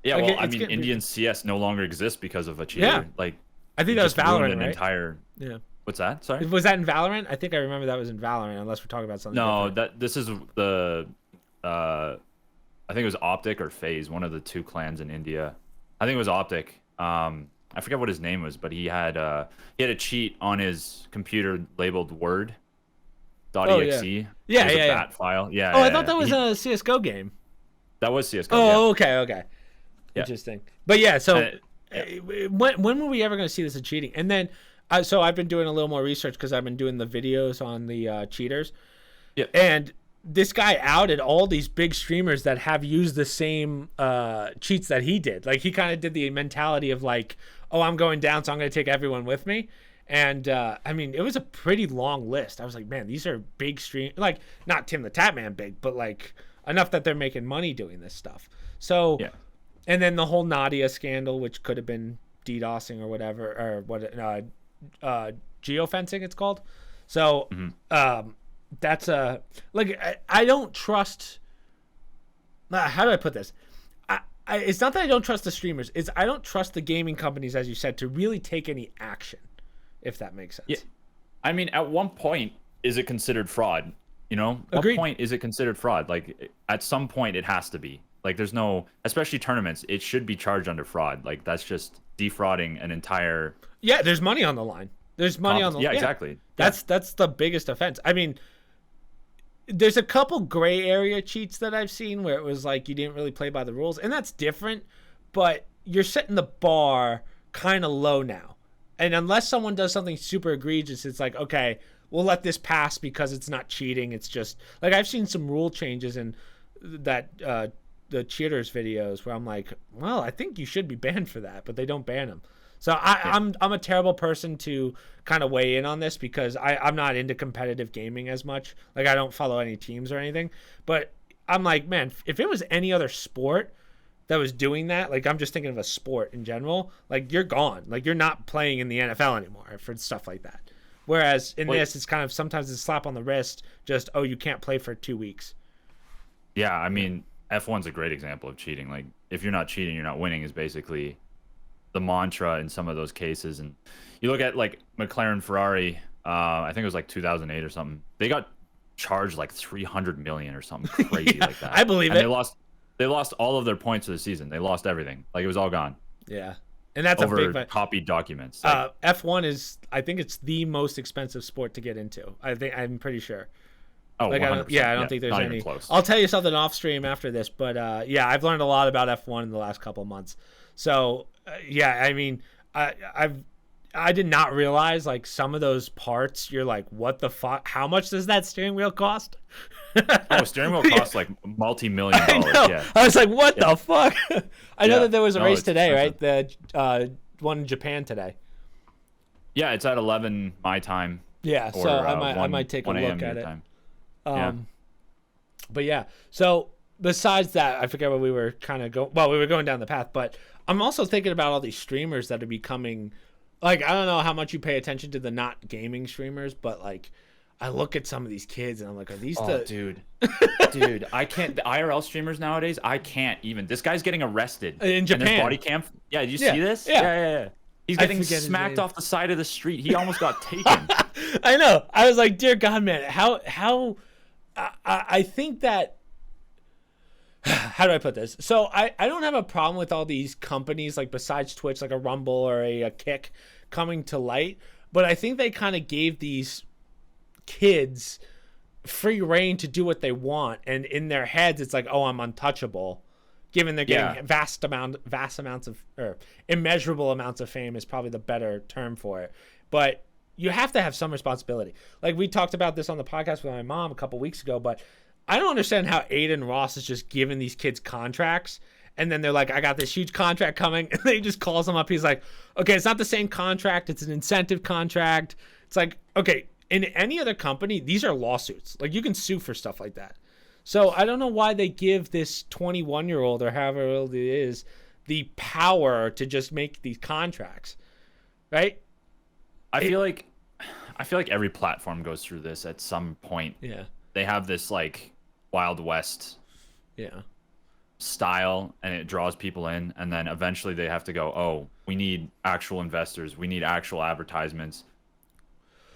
Yeah, like, well, I mean, Indian CS no longer exists because of a cheater. Yeah. Like, I think that was Valorant, an right? entire. Yeah. What's that? Sorry. Was that in Valorant? I think I remember that was in Valorant. Unless we're talking about something. No, different. this is the. I think it was Optic or FaZe, one of the two clans in India. I think it was Optic. I forget what his name was, but he had a cheat on his computer labeled Word. .exe. Yeah. Bat file. Yeah. Oh, I thought that was a CS:GO game. That was CS:GO. Oh, okay. Yeah. Interesting. But yeah, so when were we ever going to see this in cheating? And then, so I've been doing a little more research because I've been doing the videos on the cheaters. Yeah. And this guy outed all these big streamers that have used the same cheats that he did. Like, he kind of did the mentality of like, oh, I'm going down, so I'm going to take everyone with me. And I mean, it was a pretty long list. I was like, man, these are big stream, like, not Tim the Tatman big, but like enough that they're making money doing this stuff. So, and then the whole Nadia scandal, which could have been DDoSing or whatever, or what, geofencing it's called. So, that's like, I don't trust. How do I put this? It's not that I don't trust the streamers. It's I don't trust the gaming companies, as you said, to really take any action. If that makes sense. Yeah. I mean, at one point, is it considered fraud? You know, Agreed. What point is it considered fraud? Like, at some point, it has to be. Like, there's no, especially tournaments, it should be charged under fraud. Like, that's just defrauding an entire. Yeah, there's money on the line. There's money on the line. Yeah, exactly. That's the biggest offense. I mean, there's a couple gray area cheats that I've seen where it was like you didn't really play by the rules, and that's different. But you're setting the bar kind of low now. And unless someone does something super egregious, it's like, okay, we'll let this pass because it's not cheating. It's just like I've seen some rule changes in that the cheaters videos where I'm like, well, I think you should be banned for that, but they don't ban them. So I'm a terrible person to kind of weigh in on this because I'm not into competitive gaming as much. Like, I don't follow any teams or anything. But I'm like, man, if it was any other sport that was doing that, like, I'm just thinking of a sport in general, like, you're gone. Like, you're not playing in the NFL anymore for stuff like that. Whereas in this, it's kind of sometimes a slap on the wrist, just, oh, you can't play for 2 weeks. Yeah, I mean, F1's a great example of cheating. Like, if you're not cheating, you're not winning is basically the mantra in some of those cases. And you look at, like, McLaren, Ferrari, I think it was like 2008 or something. They got charged like 300 million or something crazy like that. I believe and it. They lost all of their points for the season. They lost everything. Like, it was all gone. Yeah. And that's over a big copied documents. Like, F1 is, I think it's the most expensive sport to get into. I'm pretty sure. Oh, Like 100%. I don't think there's not any. even close. I'll tell you something off stream after this, but yeah, I've learned a lot about F1 in the last couple of months. So yeah, I mean, I did not realize like some of those parts. You're like, what the fuck? How much does that steering wheel cost? Oh, steering wheel costs like multi-million I dollars. know. Yeah. I was like, what the fuck? I know that there was a race it's today, expensive. right? The one in Japan today. Yeah, it's at 11 my time. Yeah, Or, so I might take a 1 look a.m. at your it. time. But yeah, so besides that, I forget what we were kind of going. Well, we were going down the path, but I'm also thinking about all these streamers that are becoming. Like, I don't know how much you pay attention to the not gaming streamers, but like, I look at some of these kids and I'm like, are these dude, I can't. The IRL streamers nowadays, I can't even. This guy's getting arrested in Japan? And there's body cam. Yeah, did you see this? Yeah. He's getting smacked off the side of the street. He almost got taken. I know. I was like, dear God, man, how I think that. How do I put this? So I don't have a problem with all these companies, like besides Twitch, like a Rumble or a Kick coming to light, but I think they kind of gave these kids free reign to do what they want, and in their heads it's like, oh, I'm untouchable, given they're getting vast amounts of, or immeasurable amounts of fame is probably the better term for it. But you have to have some responsibility. Like we talked about this on the podcast with my mom a couple weeks ago, but I don't understand how Aiden Ross is just giving these kids contracts, and then they're like, I got this huge contract coming, and they just calls them up. He's like, okay, it's not the same contract, it's an incentive contract. It's like, okay, in any other company, these are lawsuits. Like, you can sue for stuff like that. So I don't know why they give this 21-year-old or however old it is the power to just make these contracts, right? I feel like every platform goes through this at some point. Yeah. They have this like Wild West style, and it draws people in, and then eventually they have to go, oh, we need actual investors, we need actual advertisements.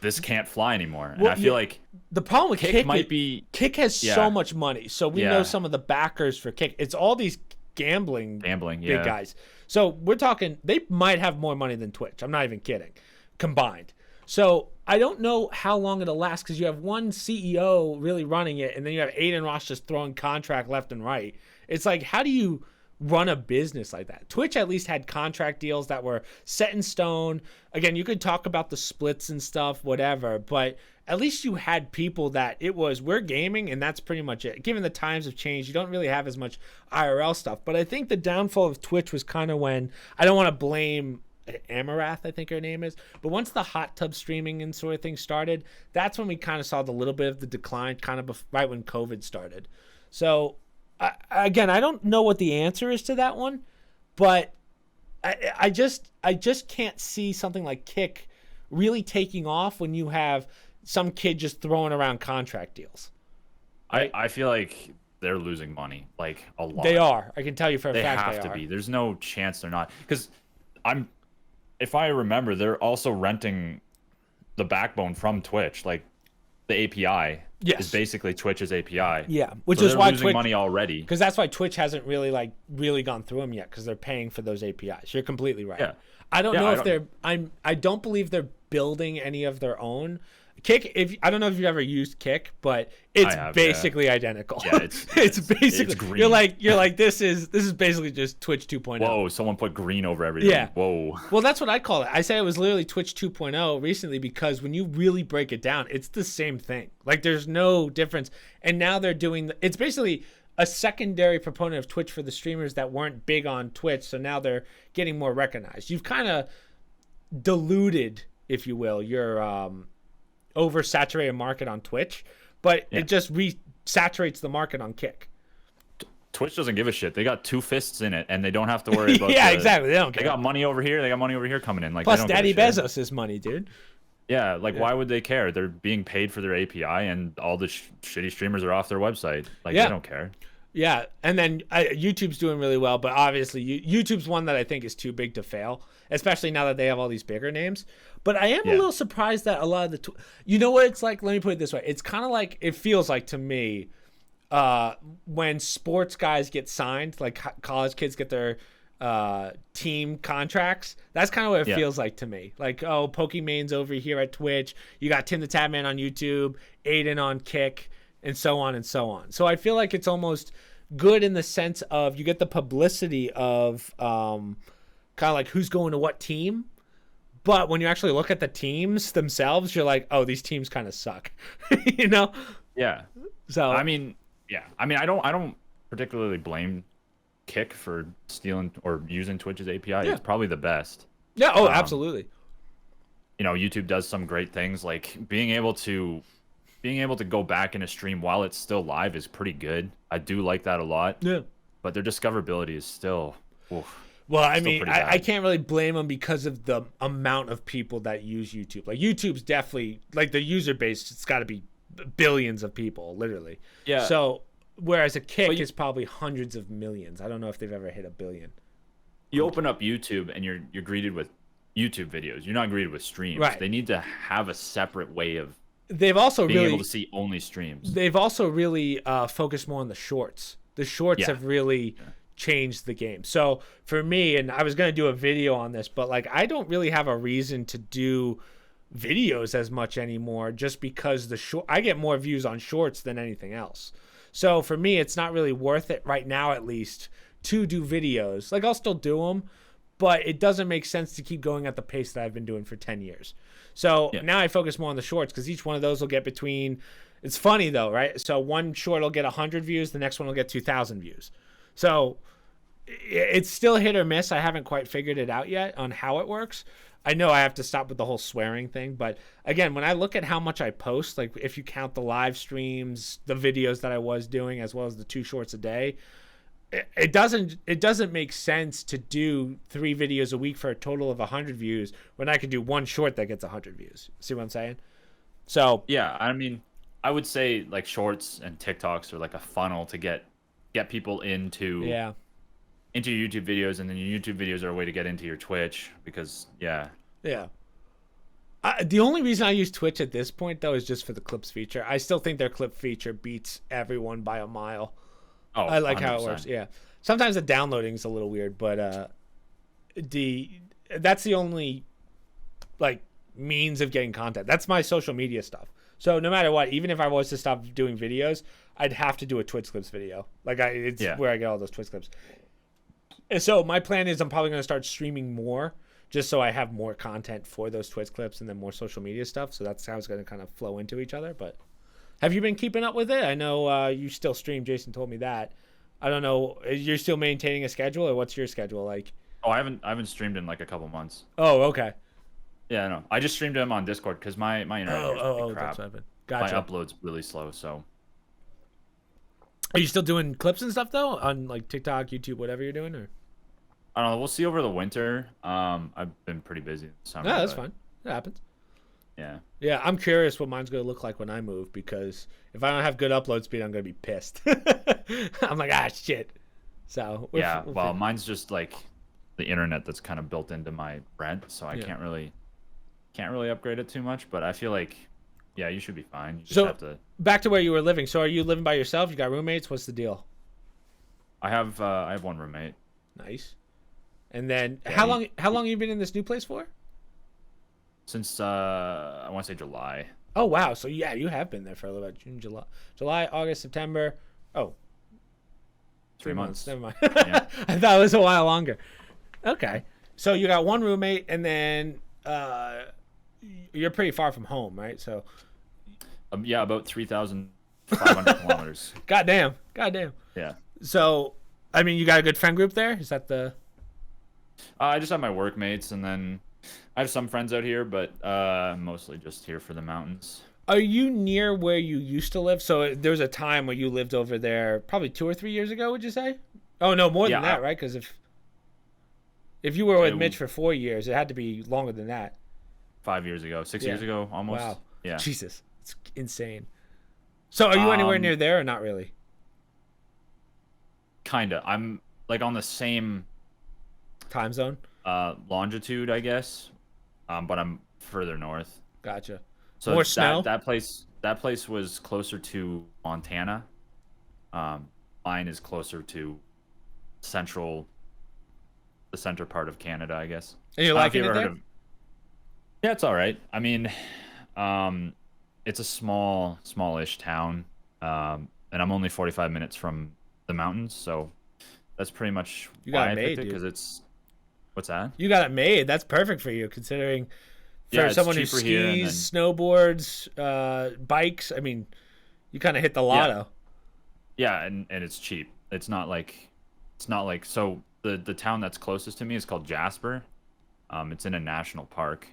This can't fly anymore. And I feel like the problem with Kick might be Kick has so much money. So we know some of the backers for Kick. It's all these gambling big guys. So we're talking, they might have more money than Twitch. I'm not even kidding, combined. So I don't know how long it'll last, because you have one CEO really running it, and then you have Aiden Ross just throwing contract left and right. It's like, how do you run a business like that? Twitch at least had contract deals that were set in stone. Again, you could talk about the splits and stuff, whatever, but at least you had people that it was, we're gaming and that's pretty much it. Given the times have changed, you don't really have as much IRL stuff. But I think the downfall of Twitch was kind of when, I don't want to blame Amarath, I think her name is, but once the hot tub streaming and sort of thing started, that's when we kind of saw the little bit of the decline, kind of right when COVID started. So again, I don't know what the answer is to that one, but I just can't see something like Kick really taking off when you have some kid just throwing around contract deals. Right? I feel like they're losing money, like a lot. They are. I can tell you for a fact they have to be. There's no chance they're not, because if I remember, they're also renting the backbone from Twitch, like the API. Yes. Is basically Twitch's API. Yeah, which so is why losing Twitch money already. Because that's why Twitch hasn't really gone through them yet, because they're paying for those APIs. You're completely right. Yeah. I don't know if I don't believe they're building any of their own. Kick, I don't know if you've ever used Kick, but it's basically identical. Yeah, it's basically, it's green. You're like this is basically just Twitch 2.0. Whoa, someone put green over everything. Yeah. Whoa. Well, that's what I call it. I say it was literally Twitch 2.0 recently, because when you really break it down, it's the same thing. Like, there's no difference. And now they're doing it's basically a secondary proponent of Twitch for the streamers that weren't big on Twitch, so now they're getting more recognized. You've kind of diluted, if you will, your oversaturated market on Twitch, but it just re-saturates the market on Kick. Twitch doesn't give a shit. They got two fists in it, and they don't have to worry about exactly. They don't care. They got money over here. They got money over here coming in. Like, plus, Daddy Bezos' money, dude. Yeah, why would they care? They're being paid for their API, and all the shitty streamers are off their website. Like, they don't care. Yeah, and then YouTube's doing really well, but obviously YouTube's one that I think is too big to fail, especially now that they have all these bigger names. But I am a little surprised that a lot of the you know what it's like? Let me put it this way. It's kind of like, it feels like to me, when sports guys get signed, like college kids get their team contracts. That's kind of what it feels like to me. Like, oh, Pokemon's over here at Twitch. You got Tim the Tatman on YouTube, Aiden on Kick. and so on and so on. So I feel like it's almost good in the sense of you get the publicity of kind of like who's going to what team. But when you actually look at the teams themselves, you're like, oh, these teams kind of suck, you know? Yeah. So I mean, yeah. I mean, I don't particularly blame Kick for stealing or using Twitch's API. Yeah. It's probably the best. yeah, oh, absolutely. You know, YouTube does some great things, like being able to go back in a stream while it's still live is pretty good. I do like that a lot. Yeah. But their discoverability is still Well, I still mean, pretty bad. I can't really blame them because of the amount of people that use YouTube. Like YouTube's definitely like the user base. It's got to be billions of people, literally. Yeah. So whereas a Kick But you- is probably hundreds of millions. I don't know if they've ever hit a billion. You open up YouTube and you're greeted with YouTube videos. You're not greeted with streams. Right. They need to have a separate way of They've also being really able to see only streams. they've also really focused more on the shorts. The shorts Yeah. have really changed the game. So for me, and I was gonna do a video on this, but like I don't really have a reason to do videos as much anymore, just because I get more views on shorts than anything else. So for me, it's not really worth it right now, at least, to do videos. Like I'll still do them, but it doesn't make sense to keep going at the pace that I've been doing for 10 years. So now I focus more on the shorts because each one of those will get between. It's funny though, right? So one short will get 100 views, the next one will get 2,000 views. So it's still hit or miss. I haven't quite figured it out yet on how it works. I know I have to stop with the whole swearing thing, but again, when I look at how much I post, like if you count the live streams, the videos that I was doing, as well as the 2 shorts a day, it doesn't make sense to do 3 videos a week for a total of 100 views when I could do 1 short that gets 100 views. See what I'm saying? So Yeah, I mean, I would say like shorts and TikToks are like a funnel to get people into yeah. into your YouTube videos, and then your YouTube videos are a way to get into your Twitch because Yeah. The only reason I use Twitch at this point, though, is just for the clips feature. I still think their clip feature beats everyone by a mile. Oh, I like how it 100%. works. Yeah. Sometimes the downloading is a little weird, but that's the only like means of getting content. That's my social media stuff. So no matter what, even if I was to stop doing videos, I'd have to do a Twitch clips video. Like it's where I get all those Twitch clips. And so my plan is I'm probably going to start streaming more just so I have more content for those Twitch clips and then more social media stuff. So that's how it's going to kind of flow into each other. But have you been keeping up with it? I know you still stream. Jason told me that. I don't know. You're still maintaining a schedule, or what's your schedule like? Oh, I haven't streamed in like a couple months. Oh, okay. Yeah, no. I just streamed them on Discord because my internet here is pretty crap. That's what happened. Gotcha. My upload's really slow, so. Are you still doing clips and stuff though on like TikTok, YouTube, whatever you're doing, or? I don't know. We'll see over the winter. I've been pretty busy this summer. No, that's fine. It happens. Yeah. Yeah, I'm curious what mine's gonna look like when I move, because if I don't have good upload speed, I'm gonna be pissed. I'm like, shit. So Well, mine's just like the internet that's kind of built into my rent, so I can't really upgrade it too much. But I feel like, yeah, you should be fine. You just have to. Back to where you were living. So are you living by yourself? You got roommates? What's the deal? I have one roommate. Nice. And then Yeah, how long have you been in this new place for? Since I want to say July. Oh wow, so yeah, you have been there for a little bit. June, July, August, September. Oh, 3 months. Never mind. Yeah. I thought it was a while longer. Okay, so you got one roommate, and then you're pretty far from home, right? So Yeah, about 3,500 kilometers. goddamn. Yeah. So I mean, you got a good friend group there. Is that the? I just have my workmates, and then I have some friends out here, but mostly just here for the mountains. Are you near where you used to live? So there was a time where you lived over there, probably 2 or 3 years ago. Would you say? Oh no, more than that, right? Because if you were with Mitch for 4 years, it had to be longer than that. 5 years ago, 6 years ago, almost. Wow. Yeah. Jesus, it's insane. So are you anywhere near there or not really? Kinda. I'm like on the same Time zone? longitude, I guess, but I'm further north. Gotcha. So More snow? That place was closer to Montana. Mine is closer to the center part of Canada, I guess. And you're liking it there? Yeah, it's all right. I mean, it's a smallish town. and I'm only 45 minutes from the mountains, so that's pretty much You got why it I made, picked it, dude. because it's what's that? You got it made. That's perfect for you, considering Yeah, for it's someone who cheaper here, and skis, then snowboards, bikes. I mean, you kind of hit the yeah, lotto. yeah, and it's cheap. It's not like so the town that's closest to me is called Jasper. It's in a national park,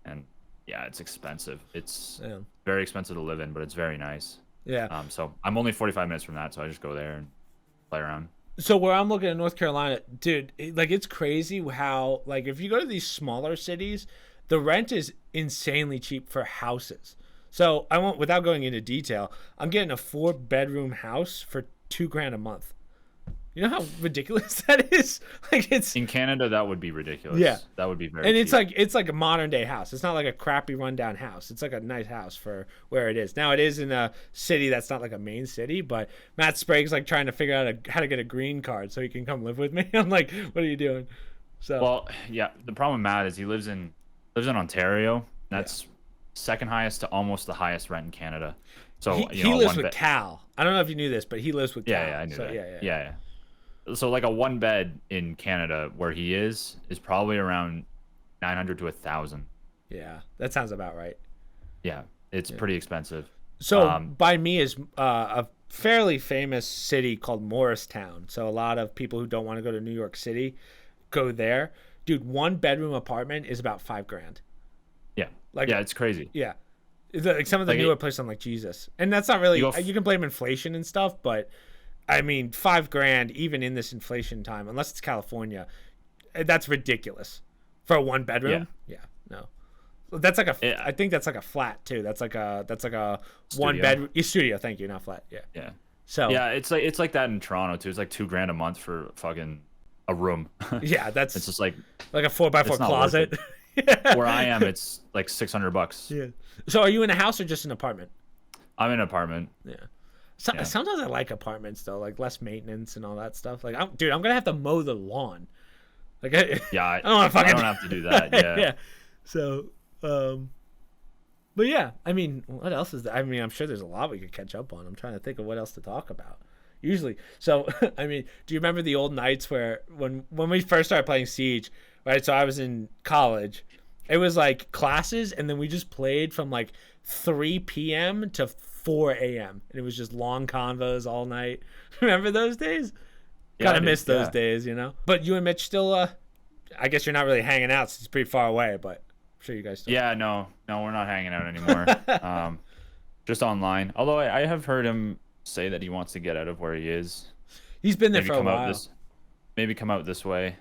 and yeah, it's expensive. It's Yeah. very expensive to live in, but it's very nice. Yeah. So I'm only 45 minutes from that, so I just go there and play around. So where I'm looking at North Carolina, dude, like it's crazy how like if you go to these smaller cities, the rent is insanely cheap for houses. So I won't without going into detail, I'm getting a 4-bedroom house for $2,000 a month. You know how ridiculous that is? Like it's In Canada, that would be ridiculous. Yeah. That would be very and cheap. it's like a modern day house. It's not like a crappy rundown house. It's like a nice house for where it is. Now it is in a city that's not like a main city, but Matt Sprague's like trying to figure out how to get a green card so he can come live with me. I'm like, what are you doing? So Well, yeah, the problem with Matt is he lives in Ontario. That's second highest to almost the highest rent in Canada. So he lives with Cal. I don't know if you knew this, but he lives with Cal. Yeah, I knew so, that. Yeah. Yeah. So like a one bed in Canada where he is probably around 900 to 1,000. Yeah, that sounds about right. Yeah, it's pretty expensive. So by me is a fairly famous city called Morristown. So a lot of people who don't want to go to New York City go there. Dude, 1-bedroom apartment is about $5,000. Yeah, Like yeah, it's crazy. Yeah, like some of the Like newer places, I'm like Jesus, and that's not really. You You can blame inflation and stuff, but I mean $5,000 even in this inflation time, unless it's California, that's ridiculous for a 1-bedroom. Yeah, no. That's like I think that's like a flat too. That's like a Studio. 1-bedroom studio. Thank you, not flat. Yeah. Yeah. So Yeah, it's like that in Toronto too. It's like $2,000 a month for fucking a room. yeah, that's It's just like a 4x4 it's not worth closet. where I am. It's like $600. Yeah. So are you in a house or just an apartment? I'm in an apartment. Yeah. Yeah. Sometimes I like apartments though, like less maintenance and all that stuff. Like, dude, I'm gonna have to mow the lawn. Like, Yeah, I don't want to I fucking. don't have to do that. Yeah. Yeah. So, but yeah, I mean, what else is there? I mean, I'm sure there's a lot we could catch up on. I'm trying to think of what else to talk about. Usually, so I mean, do you remember the old nights where when we first started playing Siege, right? So I was in college. It was like classes, and then we just played from like 3 p.m. to 4 a.m. and it was just long convos all night. Remember those days? Yeah, Kind I of do, miss those yeah. days, you know. But you and Mitch still, I guess you're not really hanging out. Since it's pretty far away, but I'm sure you guys still. Yeah, no, we're not hanging out anymore. Just online. Although I have heard him say that he wants to get out of where he is. He's been there Maybe for a come out while. maybe come out this way.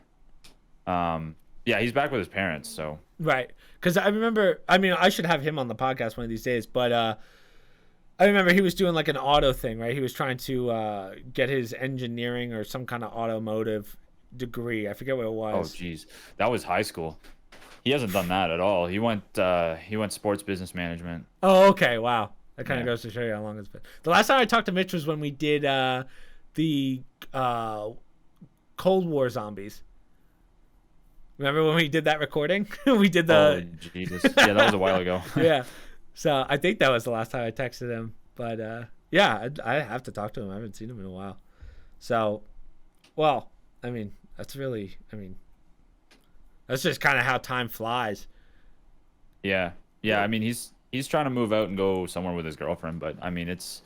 Yeah, he's back with his parents, so Right. Because I remember, I mean, I should have him on the podcast one of these days, but I remember he was doing like an auto thing, right? He was trying to get his engineering or some kind of automotive degree. I forget what it oh was. geez. That was high school. He hasn't done that at all. He went sports business management. Oh, okay. Wow. That kind of Yeah. goes to show you how long it's been. The last time I talked to Mitch was when we did the Cold War zombies. Remember when we did that recording? We did the. Oh Jesus. Yeah, that was a while ago. Yeah. So I think that was the last time I texted him. But yeah, I have to talk to him. I haven't seen him in a while. So, well, I mean, that's just kind of how time flies. Yeah. Yeah, I mean he's trying to move out and go somewhere with his girlfriend, but I mean it's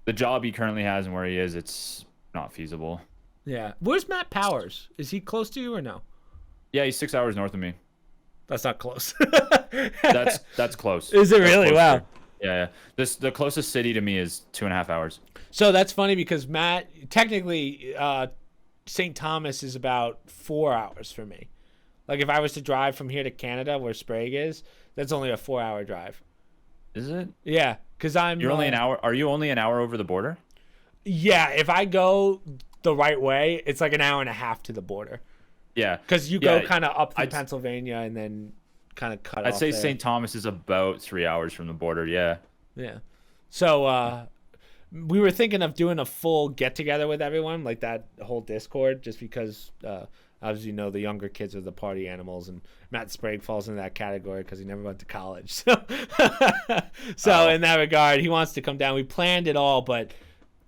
the job he currently has and where he is, it's not feasible. Yeah. Where's Matt Powers? Is he close to you or no? Yeah, he's 6 hours north of me. That's not close. That's close. Is it That's really? closer. Wow. Yeah. The closest city to me is 2.5 hours. So that's funny because Matt, technically, St. Thomas is about 4 hours for me. Like if I was to drive from here to Canada, where Sprague is, that's only a 4-hour drive. Is it? Yeah, because You're only an hour. Are you only an hour over the border? Yeah, if I go the right way, it's like an hour and a half to the border. Yeah. Because you Yeah, go kind of up through I'd- Pennsylvania and then kind of cut I'd off say there. St. Thomas is about 3 hours from the border. Yeah. Yeah. So we were thinking of doing a full get together with everyone, like that whole Discord, just because I As you know, the younger kids are the party animals, and Matt Sprague falls into that category because he never went to college. So in that regard, he wants to come down. We planned it all, but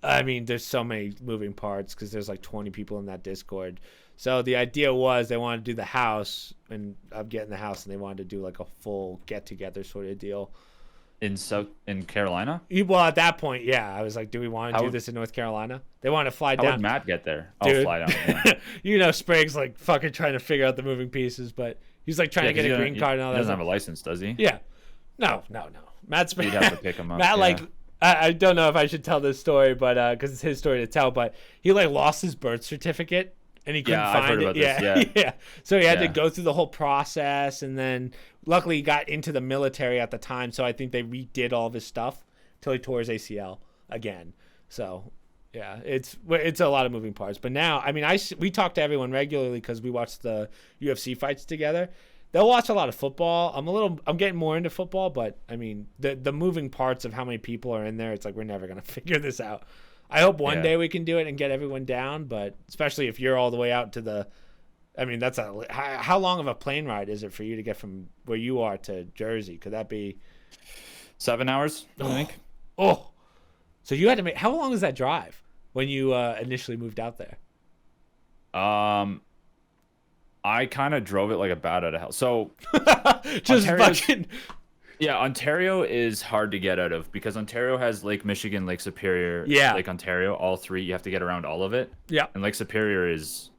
I mean, there's so many moving parts because there's like 20 people in that Discord. So the idea was they wanted to do the house, and I'm getting the house, and they wanted to do like a full get-together sort of deal. In Carolina? Well, at that point, yeah. I was like, do we want to do this in North Carolina? They want to fly down. How would Matt get there? Dude. Oh, fly down. Yeah. You know, Sprague's like fucking trying to figure out the moving pieces, but he's like trying to get a green card and all that. He doesn't have a license, does he? Yeah. No. Matt Sprague. You'd have to pick him up. Matt, like, I don't know if I should tell this story, but because it's his story to tell, but he like lost his birth certificate. And he couldn't find I've heard it. About this. Yeah. So he had to go through the whole process, and then luckily he got into the military at the time. So I think they redid all of his stuff till he tore his ACL again. So yeah, it's a lot of moving parts. But now, I mean, we talk to everyone regularly because we watch the UFC fights together. They'll watch a lot of football. I'm getting more into football, but I mean, the moving parts of how many people are in there, it's like we're never gonna figure this out. I hope one day we can do it and get everyone down, but especially if you're all the way out to the, I mean, how long of a plane ride is it for you to get from where you are to Jersey? Could that be 7 hours? I think. Oh, so you had to make. How long is that drive when you initially moved out there? I kind of drove it like a bat out of hell. So just fucking. Yeah, Ontario is hard to get out of because Ontario has Lake Michigan, Lake Superior, Lake Ontario, all three. You have to get around all of it. Yeah. And Lake Superior is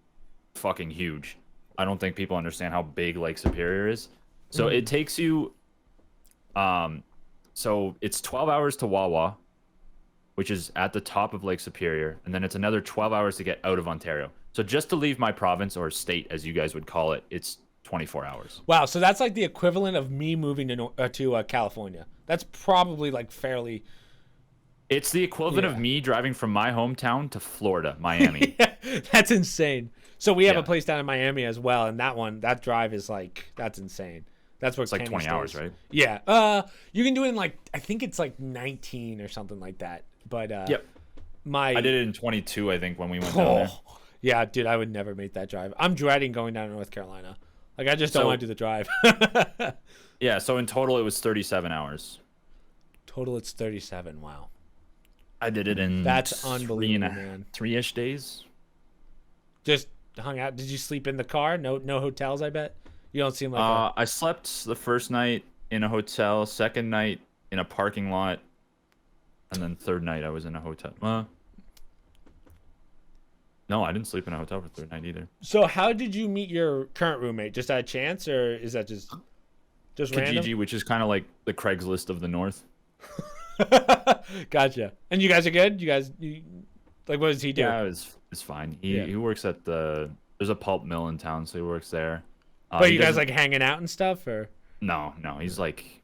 fucking huge. I don't think people understand how big Lake Superior is. So it takes you so it's 12 hours to Wawa, which is at the top of Lake Superior, and then it's another 12 hours to get out of Ontario. So just to leave my province or state as you guys would call it, it's 24 hours. Wow, so that's like the equivalent of me moving to California. That's probably like fairly. It's the equivalent of me driving from my hometown to Florida, Miami. That's insane. So we have a place down in Miami as well, and that drive is like, that's insane. That's where it's like 20 hours, right? Yeah. You can do it in like, I think it's like 19 or something like that. But I did it in 22, I think, when we went down there. Yeah, dude, I would never make that drive. I'm dreading going down to North Carolina. Like, I just don't want to do the drive. Yeah, so in total, it was 37 hours. Total, it's 37. Wow. I did it in that's unbelievable, man. 3-ish days. Just hung out. Did you sleep in the car? No hotels, I bet? You don't seem like I slept the first night in a hotel, second night in a parking lot, and then third night I was in a hotel. No, I didn't sleep in a hotel for third night either. So how did you meet your current roommate? Just out of chance, or is that just random? Kijiji, which is kind of like the Craigslist of the North. Gotcha. And you guys are good? Like, what does he do? Yeah, it's fine. He works at there's a pulp mill in town, so he works there. But you guys like hanging out and stuff, or? No, he's like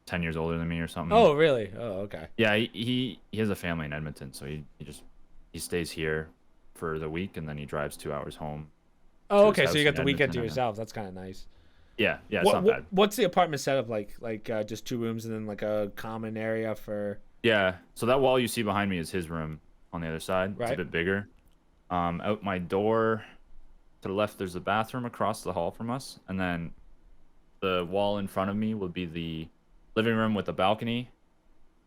10 years older than me or something. Oh, really? Oh, okay. Yeah, he has a family in Edmonton, so he stays here for the week, and then he drives 2 hours home. Oh, okay. So you got the weekend to yourself. That's kind of nice. Yeah, it's not bad. What's the apartment setup like? Like just 2 rooms and then like a common area for? Yeah. So that wall you see behind me is his room on the other side. Right. It's a bit bigger. Out my door to the left, there's a bathroom across the hall from us, and then the wall in front of me will be the living room with a balcony.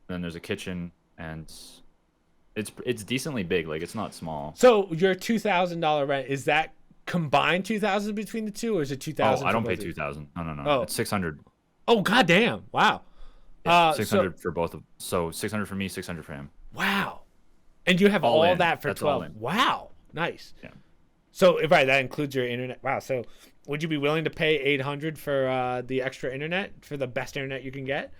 And then there's a kitchen, and it's decently big. Like, it's not small. So your $2,000 rent, is that combined 2,000 between the two, or is it 2,000? Oh, I don't pay 2,000. No. Oh. It's 600. Oh, goddamn! Wow. Yeah, 600 for both of. So 600 for me, 600 for him. Wow. And you have all that for That's 12. Wow. Nice. Yeah. So right, that includes your internet. Wow. So would you be willing to pay $800 for the extra internet, for the best internet you can get?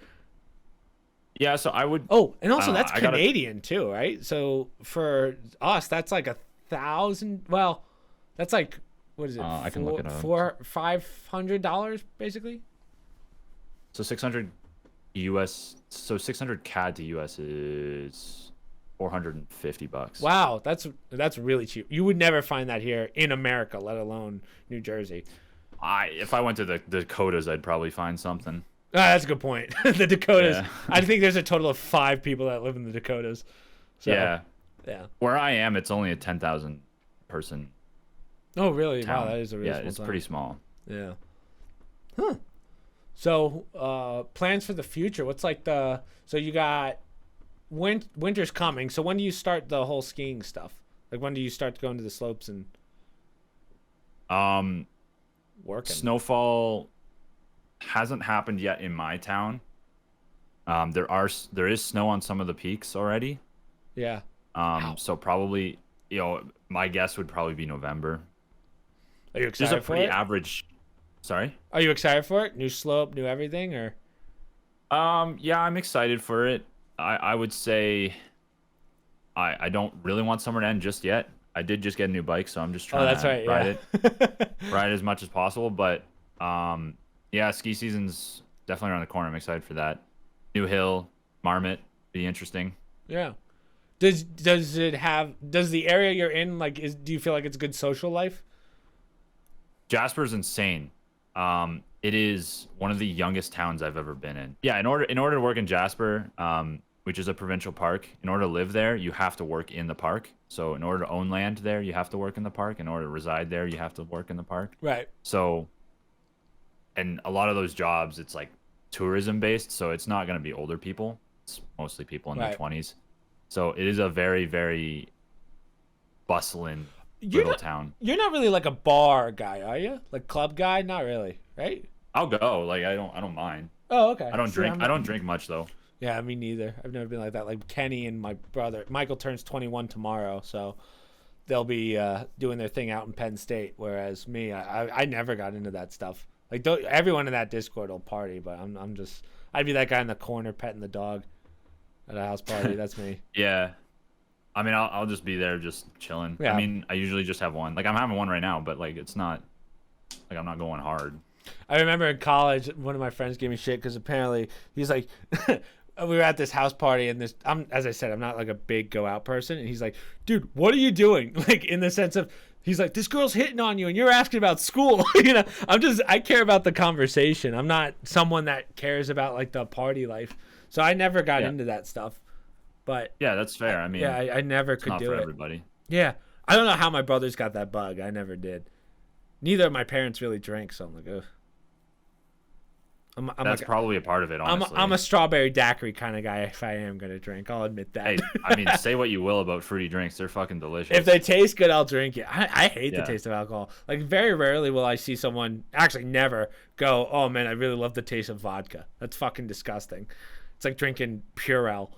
Yeah, so I would. Oh, and also that's Canadian too, right? So for us, that's like 1,000. Well, that's like, what is it? I can look it up. $500 basically. So 600 US. So 600 CAD to US is $450. Wow, that's really cheap. You would never find that here in America, let alone New Jersey. If I went to the Dakotas, I'd probably find something. That's a good point. The Dakotas. Yeah. I think there's a total of 5 people that live in the Dakotas. So, yeah. Yeah. Where I am, it's only a 10,000 person Oh, really? town. Wow, that is a really Yeah, small it's town. pretty small. Yeah. Huh. So, plans for the future. What's like the so you got winter's coming. So when do you start the whole skiing stuff? Like when do you start going to the slopes and Um, working? Snowfall hasn't happened yet in my town. There is snow on some of the peaks already. Yeah. Wow. So probably, my guess would probably be November. Are you There's a excited for pretty it? average. Sorry. Are you excited for it? New slope, new everything, or? Yeah, I'm excited for it. I would say I don't really want summer to end just yet. I did just get a new bike, so I'm just Oh, trying that's to right. ride Yeah. it as much as possible. But yeah, ski season's definitely around the corner. I'm excited for that. New hill, Marmot, be interesting. Yeah. Does the area you're in do you feel like it's good social life? Jasper's insane. It is one of the youngest towns I've ever been in. Yeah, in order to work in Jasper, which is a provincial park, in order to live there, you have to work in the park. So in order to own land there, you have to work in the park. In order to reside there, you have to work in the park. Right. So, and a lot of those jobs, it's like tourism based, so it's not going to be older people. It's mostly people in their Right. 20s. So it is a very, very bustling You're little not, town. you're not really like a bar guy, are you? Like club guy? Not really, right? I'll go. Like I don't mind. Oh, okay. I don't See, drink. I'm I don't drink much though. Yeah, me neither. I've never been like that. Like Kenny and my brother, Michael turns 21 tomorrow, so they'll be doing their thing out in Penn State. Whereas me, I never got into that stuff. Like everyone in that Discord will party, but I'd be that guy in the corner petting the dog at a house party. That's me. Yeah. I mean, I'll just be there just chilling. Yeah. I mean, I usually just have one. Like I'm having one right now, but like it's not like I'm not going hard. I remember in college, one of my friends gave me shit because apparently he's like, we were at this house party and as I said, I'm not like a big go out person. And he's like, dude, what are you doing? Like in the sense of, he's like, this girl's hitting on you and you're asking about school. I care about the conversation. I'm not someone that cares about like the party life. So I never got into that stuff. But yeah, that's fair. I mean, yeah, I never could not do for it. everybody. Yeah. I don't know how my brothers got that bug. I never did. Neither of my parents really drank, so I'm like, ugh. That's probably a part of it, honestly. I'm a strawberry daiquiri kind of guy if I am going to drink. I'll admit that. Hey, I mean, say what you will about fruity drinks. They're fucking delicious. If they taste good, I'll drink it. I hate the Yeah. taste of alcohol. Like, very rarely will I see someone, actually never, go, oh, man, I really love the taste of vodka. That's fucking disgusting. It's like drinking Purell.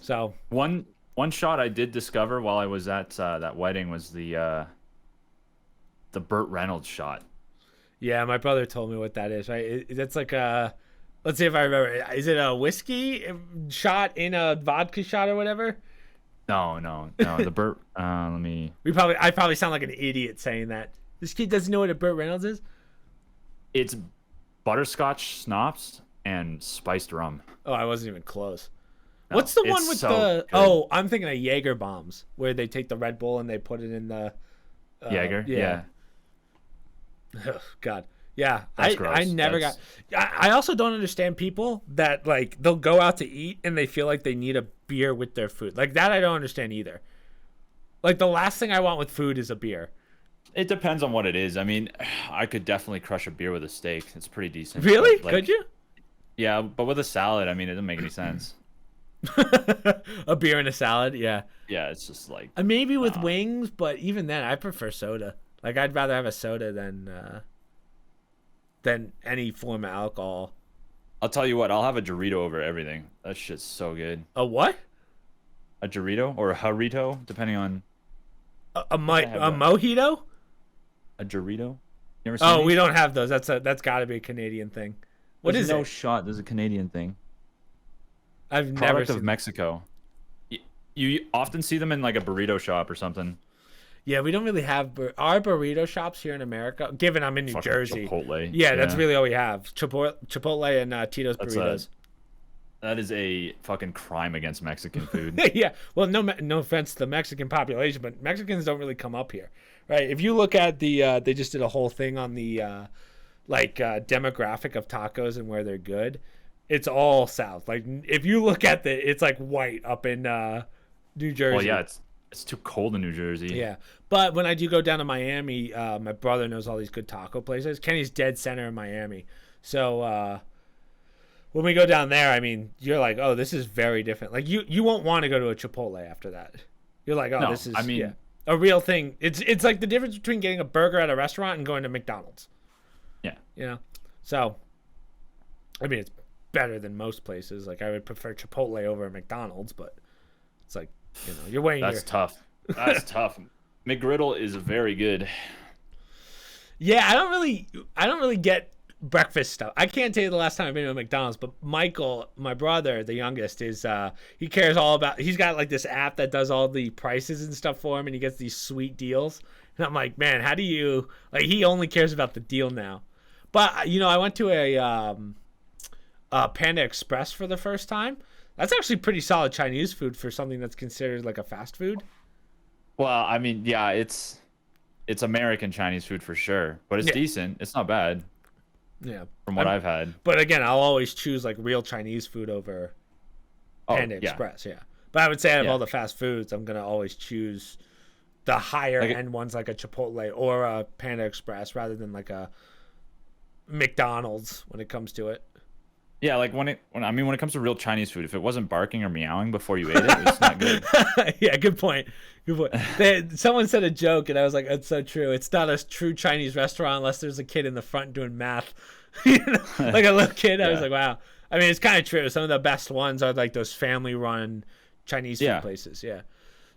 So One shot I did discover while I was at that wedding was the Burt Reynolds shot. yeah, my brother told me what that is, right? That's like a, let's see if I remember. Is it a whiskey shot in a vodka shot or whatever? No. The Burt. Let me. I probably sound like an idiot saying that. This kid doesn't know what a Burt Reynolds is? It's butterscotch schnapps and spiced rum. Oh, I wasn't even close. No, What's the one it's with so the? good. Oh, I'm thinking of Jaeger bombs, where they take the Red Bull and they put it in the. Jaeger. Yeah. Ugh, God. Yeah, That's I gross. never got. I also don't understand people that like they'll go out to eat and they feel like they need a beer with their food. Like that, I don't understand either. Like the last thing I want with food is a beer. It depends on what it is. I mean, I could definitely crush a beer with a steak. It's pretty decent. Really? But, like, Could you? Yeah, but with a salad, I mean, it doesn't make any sense. A beer and a salad, yeah. Yeah, it's just like Maybe with wings, but even then, I prefer soda. Like I'd rather have a soda than any form of alcohol. I'll tell you what, I'll have a Dorito over everything. That shit's so good. A what? A Dorito or a Jarrito, depending on A mojito? a Dorito. You ever seen Oh, these? we don't have those. That's got to be a Canadian thing. What There's is no it? shot. There's a Canadian thing. I've never Product of seen. Mexico. You often see them in like a burrito shop or something. Yeah, we don't really have our burrito shops here in America. Given I'm in New Fucking Jersey, Chipotle. yeah, that's really all we have. Chipotle and Tito's That's burritos. That is a fucking crime against Mexican food. Yeah, well, no offense to the Mexican population, but Mexicans don't really come up here, right? If you look at the, they just did a whole thing on the demographic of tacos and where they're good. It's all south. Like if you look at it's like white up in New Jersey. Well, yeah, It's too cold in New Jersey. Yeah, but when I do go down to Miami, my brother knows all these good taco places. Kenny's dead center in Miami, so when we go down there, I mean, you're like, oh, this is very different. Like you won't want to go to a Chipotle after that. You're like, oh, No, this is I mean, yeah, a real thing. It's like the difference between getting a burger at a restaurant and going to McDonald's. yeah. You know, so I mean, it's better than most places. Like I would prefer Chipotle over McDonald's, but it's like, you know, you're weighing That's tough. That's tough. McGriddle is very good. Yeah, I don't really get breakfast stuff. I can't tell you the last time I've been to a McDonald's, but Michael, my brother, the youngest, is he cares all about. He's got like this app that does all the prices and stuff for him, and he gets these sweet deals. And I'm like, man, how do you like? He only cares about the deal now. But you know, I went to a Panda Express for the first time. That's actually pretty solid Chinese food for something that's considered like a fast food. Well, I mean, yeah, it's American Chinese food for sure, but it's decent. It's not bad. Yeah, from what I've had. But again, I'll always choose like real Chinese food over Panda Express. Yeah, but I would say out of all the fast foods, I'm gonna always choose the higher end ones like a Chipotle or a Panda Express rather than like a McDonald's when it comes to it. Yeah, like when it comes to real Chinese food, if it wasn't barking or meowing before you ate it, it's not good. Yeah, good point. Good point. Someone said a joke, and I was like, "That's so true. It's not a true Chinese restaurant unless there's a kid in the front doing math, you know, like a little kid." I was like, "Wow." I mean, it's kind of true. Some of the best ones are like those family-run Chinese food places. Yeah.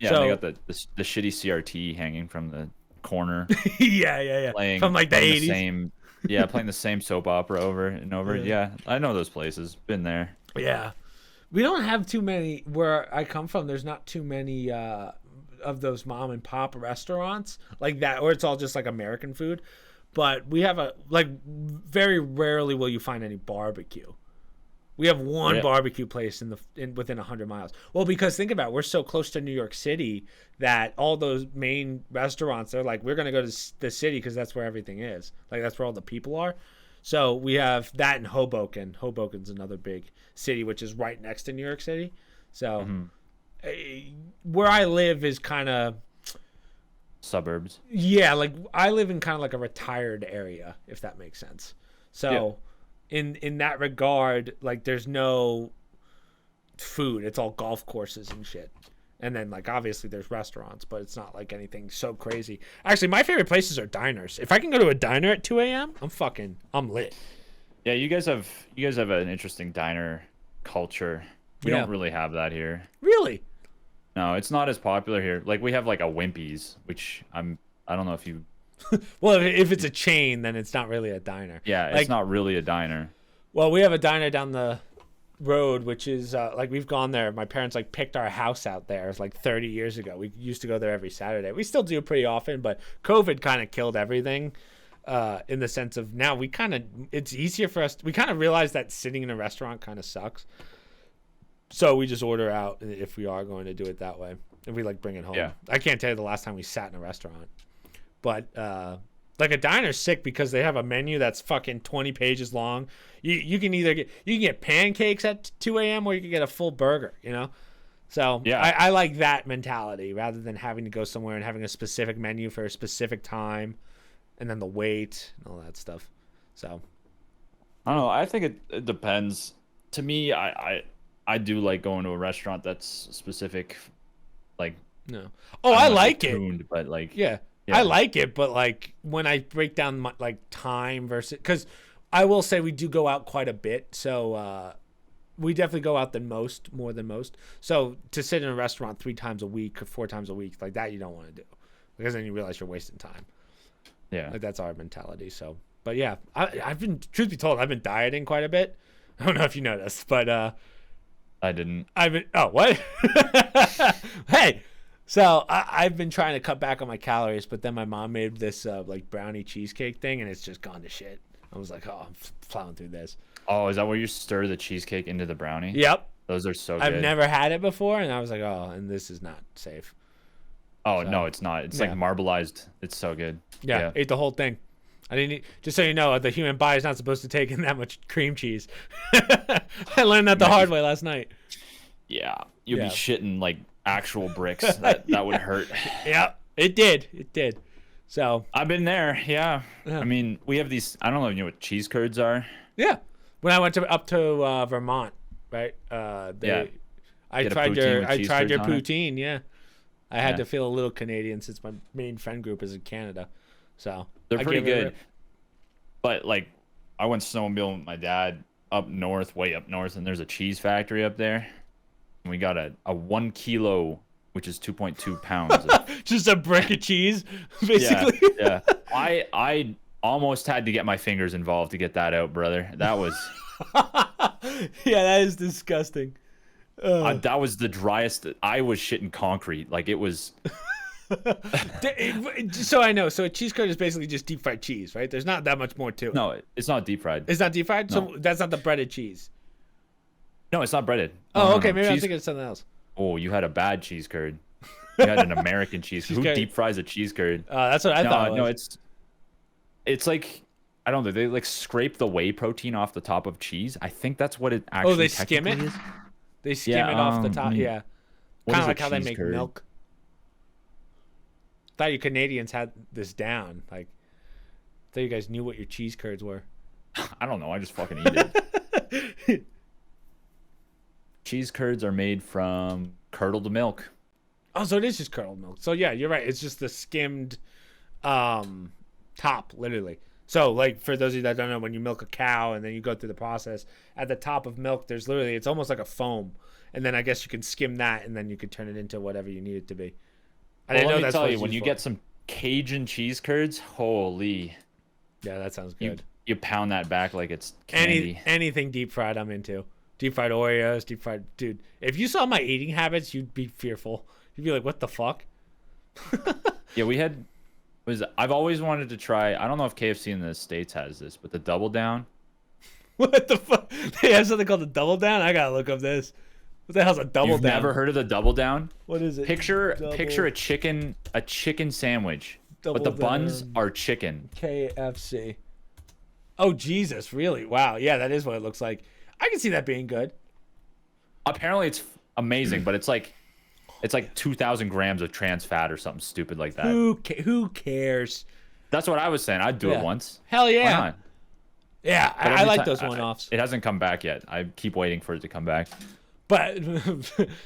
Yeah, so, they got the shitty CRT hanging from the corner. Yeah. Playing, from like the 80s. Playing the same soap opera over and over. Yeah, I know those places. Been there. Yeah. We don't have too many where I come from. There's not too many of those mom and pop restaurants like that, or it's all just like American food. But we have very rarely will you find any barbecue. We have one barbecue place within 100 miles. Well, because think about it, we're so close to New York City that all those main restaurants, they're like, we're going to go to the city because that's where everything is. Like, that's where all the people are. So we have that in Hoboken. Hoboken's another big city, which is right next to New York City. So where I live is kind of... suburbs. Yeah, like I live in kind of like a retired area, if that makes sense. So... yeah. In that regard, like there's no food. It's all golf courses and shit. And then like obviously there's restaurants, but it's not like anything so crazy. Actually, my favorite places are diners. If I can go to a diner at 2 a.m., I'm lit. Yeah, you guys have an interesting diner culture. We don't really have that here. Really? No, it's not as popular here. Like we have like a Wimpy's, which I don't know if you well, if it's a chain, then it's not really a diner. Yeah, it's not really a diner. Well, we have a diner down the road, which is like we've gone there. My parents like picked our house out there like 30 years ago. We used to go there every Saturday. We still do pretty often, but COVID kind of killed everything in the sense of now it's easier for us. We kind of realize that sitting in a restaurant kind of sucks. So we just order out if we are going to do it that way. If we like bring it home. Yeah. I can't tell you the last time we sat in a restaurant. But like a diner's sick because they have a menu that's fucking 20 pages long. You can either get pancakes at 2 a.m. or you can get a full burger, you know? So yeah. I like that mentality rather than having to go somewhere and having a specific menu for a specific time and then the wait and all that stuff. So I don't know. I think it depends. To me, I do like going to a restaurant that's specific. Like no. Oh, I like it. Tuned, but like yeah. I like it, but like when I break down my, like time versus, because I will say we do go out quite a bit, so we definitely go out more than most. So to sit in a restaurant 3 times a week or 4 times a week like that, you don't want to do because then you realize you're wasting time. Yeah, like that's our mentality. So, but yeah, I've been, truth be told, I've been dieting quite a bit. I don't know if you noticed, but I didn't. What? Hey. So I've been trying to cut back on my calories, but then my mom made this like brownie cheesecake thing, and it's just gone to shit. I was like, oh, I'm plowing through this. Oh, is that where you stir the cheesecake into the brownie? Yep. Those are so good. I've never had it before, and I was like, oh, and this is not safe. Oh, so, no, it's not. It's like marbleized. It's so good. Yeah, ate the whole thing. I didn't eat, just so you know, the human body is not supposed to take in that much cream cheese. I learned that the hard way last night. Yeah, you'll be shitting like actual bricks. That would hurt. Yeah, it did. It did. So I've been there. Yeah. yeah. I mean, we have these. I don't know if you know what cheese curds are. Yeah. When I went up to Vermont, right? Yeah. I Get a tried poutine with cheese your curds on it? poutine. Yeah. I had Yeah. to feel a little Canadian since my main friend group is in Canada. So They're I pretty gave it a good. rip. But like, I went snowmobiling with my dad up north, way up north, and there's a cheese factory up there. And we got a 1 kilo, which is 2.2 pounds. Of, Just a brick of cheese, basically. yeah. I almost had to get my fingers involved to get that out, brother. That was Yeah, that is disgusting. that was the driest. I was shitting concrete. Like it was. So I know. So a cheese curd is basically just deep fried cheese, right? There's not that much more to it. No, it's not deep fried. It's not deep fried? No. So that's not the breaded cheese. No, it's not breaded. Oh, No, okay. no. Maybe I'm Cheese- thinking of something else. Oh, you had a bad cheese curd. You had an American cheese curd. Who curd. deep fries a cheese curd? That's what I thought. It was. No, it's like I don't know. They like scrape the whey protein off the top of cheese. I think that's what it actually. Oh, they skim it? technically is. They skim Yeah, it off the top. I mean, Yeah. What Kind is of a like how they cheese make curd? milk. Thought you Canadians had this down. Like, thought you guys knew what your cheese curds were. I don't know. I just fucking eat it. Cheese curds are made from curdled milk. Oh, so it is just curdled milk. So yeah, you're right. It's just the skimmed top, literally. So like for those of you that don't know, when you milk a cow and then you go through the process, at the top of milk, there's literally it's almost like a foam, and then I guess you can skim that, and then you can turn it into whatever you need it to be. I didn't Well, know let me that's tell what you, it's when used you for. get some Cajun cheese curds, holy, Yeah, that sounds you good. you pound that back like it's candy. Anything deep fried, I'm into. Deep fried Oreos, deep fried, dude. If you saw my eating habits, you'd be fearful. You'd be like, "What the fuck?" Yeah, we had. I've always wanted to try. I don't know if KFC in the States has this, but the double down. What the fuck? They have something called a double down. I gotta look up this. What the hell's a double You've down? never heard of the double down? What is it? Picture Double a chicken sandwich, but Double the buns down. are chicken. KFC. Oh Jesus, really? Wow. Yeah, that is what it looks like. I can see that being good. Apparently, it's amazing, but it's like 2,000 grams of trans fat or something stupid like that. Who cares? That's what I was saying. I'd do Yeah. it once. Hell Why yeah. not? Yeah, But I every like ti- those one-offs. It hasn't come back yet. I keep waiting for it to come back. But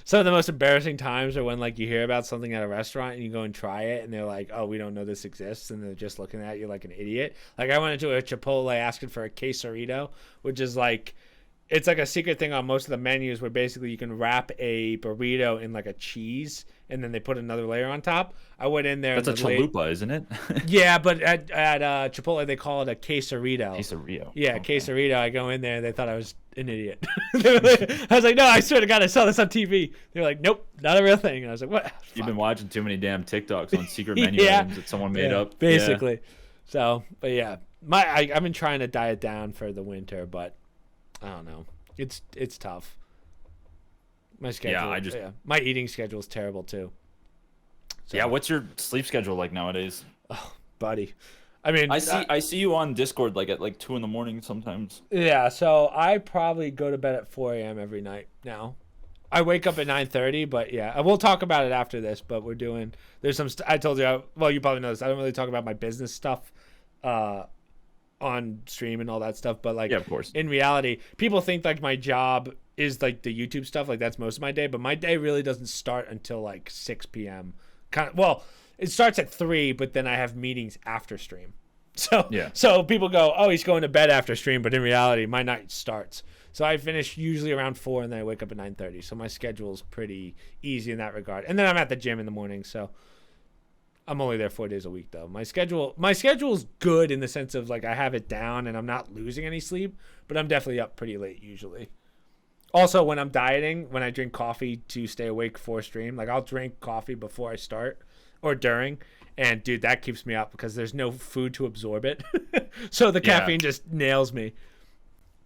some of the most embarrassing times are when like you hear about something at a restaurant and you go and try it and they're like, "Oh, we don't know this exists," and they're just looking at you like an idiot. Like I went into a Chipotle asking for a quesarito, which is like, it's like a secret thing on most of the menus where basically you can wrap a burrito in like a cheese and then they put another layer on top. I went in there. That's a and the chalupa, isn't it? yeah, but at Chipotle they call it a quesarito. Quesarito. Yeah, Okay. quesarito. I go in there, they thought I was an idiot. I was like, no, I swear to God, I saw this on TV. They're like, nope, not a real thing. And I was like, what? You've been watching too many damn TikToks on secret menu Yeah. items that someone made Yeah, up. basically. So, but yeah, I've been trying to diet down for the winter, but I don't know. It's tough. My schedule. My eating schedule is terrible too. So, Yeah. What's your sleep schedule like nowadays? buddy. I mean, I see you on Discord like at like 2 a.m. sometimes. yeah, so I probably go to bed at 4 a.m. every night now. I wake up at 9:30, but yeah, we'll talk about it after this. But there's some. I told you. Well, you probably know this. I don't really talk about my business stuff on stream and all that stuff. But like, Yeah, of course. in reality, people think like my job is like the YouTube stuff. Like that's most of my day. But my day really doesn't start until like 6 p.m. It starts at 3, but then I have meetings after stream. So Yeah. So people go, oh, he's going to bed after stream, but in reality, my night starts. So I finish usually around 4, and then I wake up at 9:30. So my schedule's pretty easy in that regard. And then I'm at the gym in the morning, so I'm only there 4 days a week though. My schedule's good in the sense of like I have it down and I'm not losing any sleep, but I'm definitely up pretty late usually. Also, when I'm dieting, when I drink coffee to stay awake for stream, like I'll drink coffee before I start or during, and dude, that keeps me up because there's no food to absorb it. So the Yeah. caffeine just nails me.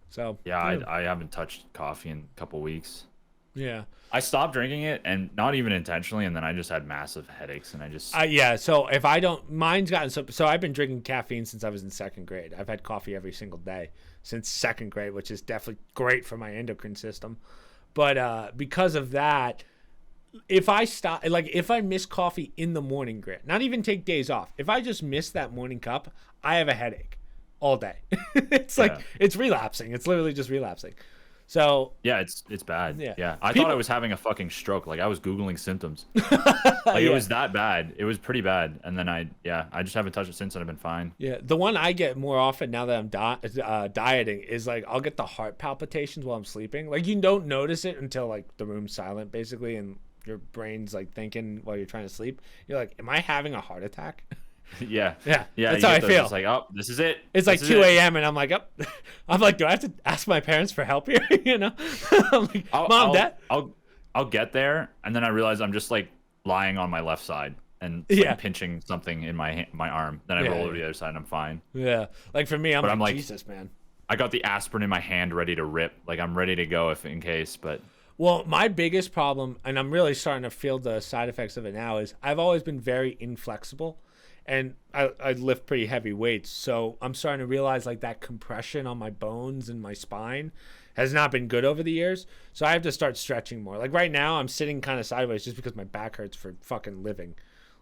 So Yeah, I haven't touched coffee in a couple weeks. yeah. I stopped drinking it, and not even intentionally, and then I just had massive headaches, and I just Yeah, so if I don't, mine's gotten so I've been drinking caffeine since I was in 2nd grade. I've had coffee every single day since 2nd grade, which is definitely great for my endocrine system. But because of that, if I stop, like if I miss coffee in the morning, Grant, not even take days off. If I just miss that morning cup, I have a headache all day. It's like it's relapsing. It's literally just relapsing. So yeah, it's bad. Yeah. Yeah, I thought I was having a fucking stroke. Like I was Googling symptoms. Like it was that bad. It was pretty bad. And then I just haven't touched it since, and I've been fine. Yeah, the one I get more often now that I'm dieting is like I'll get the heart palpitations while I'm sleeping. Like you don't notice it until like the room's silent, basically, and your brain's like thinking while you're trying to sleep. You're like, "Am I having a heart attack?" Yeah. That's how I feel. It's like, oh, this is it. It's like 2 a.m. and I'm like, oh. I'm like, do I have to ask my parents for help here? You know, I'm like, Mom, Dad. I'll get there, and then I realize I'm just like lying on my left side and like, pinching something in my arm. Then I roll over to the other side, and I'm fine. Yeah, like for me, I'm like, Jesus, man. I got the aspirin in my hand, ready to rip. Like I'm ready to go if in case, but. Well, my biggest problem, and I'm really starting to feel the side effects of it now, is I've always been very inflexible. And I lift pretty heavy weights, so I'm starting to realize like that compression on my bones and my spine has not been good over the years. So I have to start stretching more. Like right now, I'm sitting kind of sideways just because my back hurts for fucking living.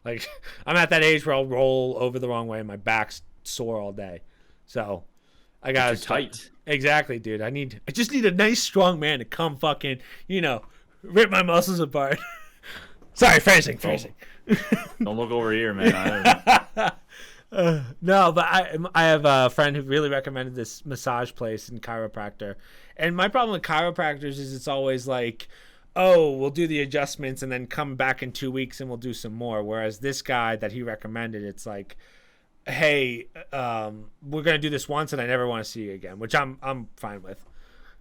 Like I'm at that age where I'll roll over the wrong way and my back's sore all day. So I gotta tight. Exactly, dude. I just need a nice strong man to come fucking rip my muscles apart. Sorry, phrasing. Don't look over here, man. No, but I have a friend who really recommended this massage place and chiropractor. And my problem with chiropractors is it's always like, oh, we'll do the adjustments and then come back in 2 weeks and we'll do some more. Whereas this guy that he recommended, it's like, hey, we're going to do this once and I never want to see you again, which I'm fine with.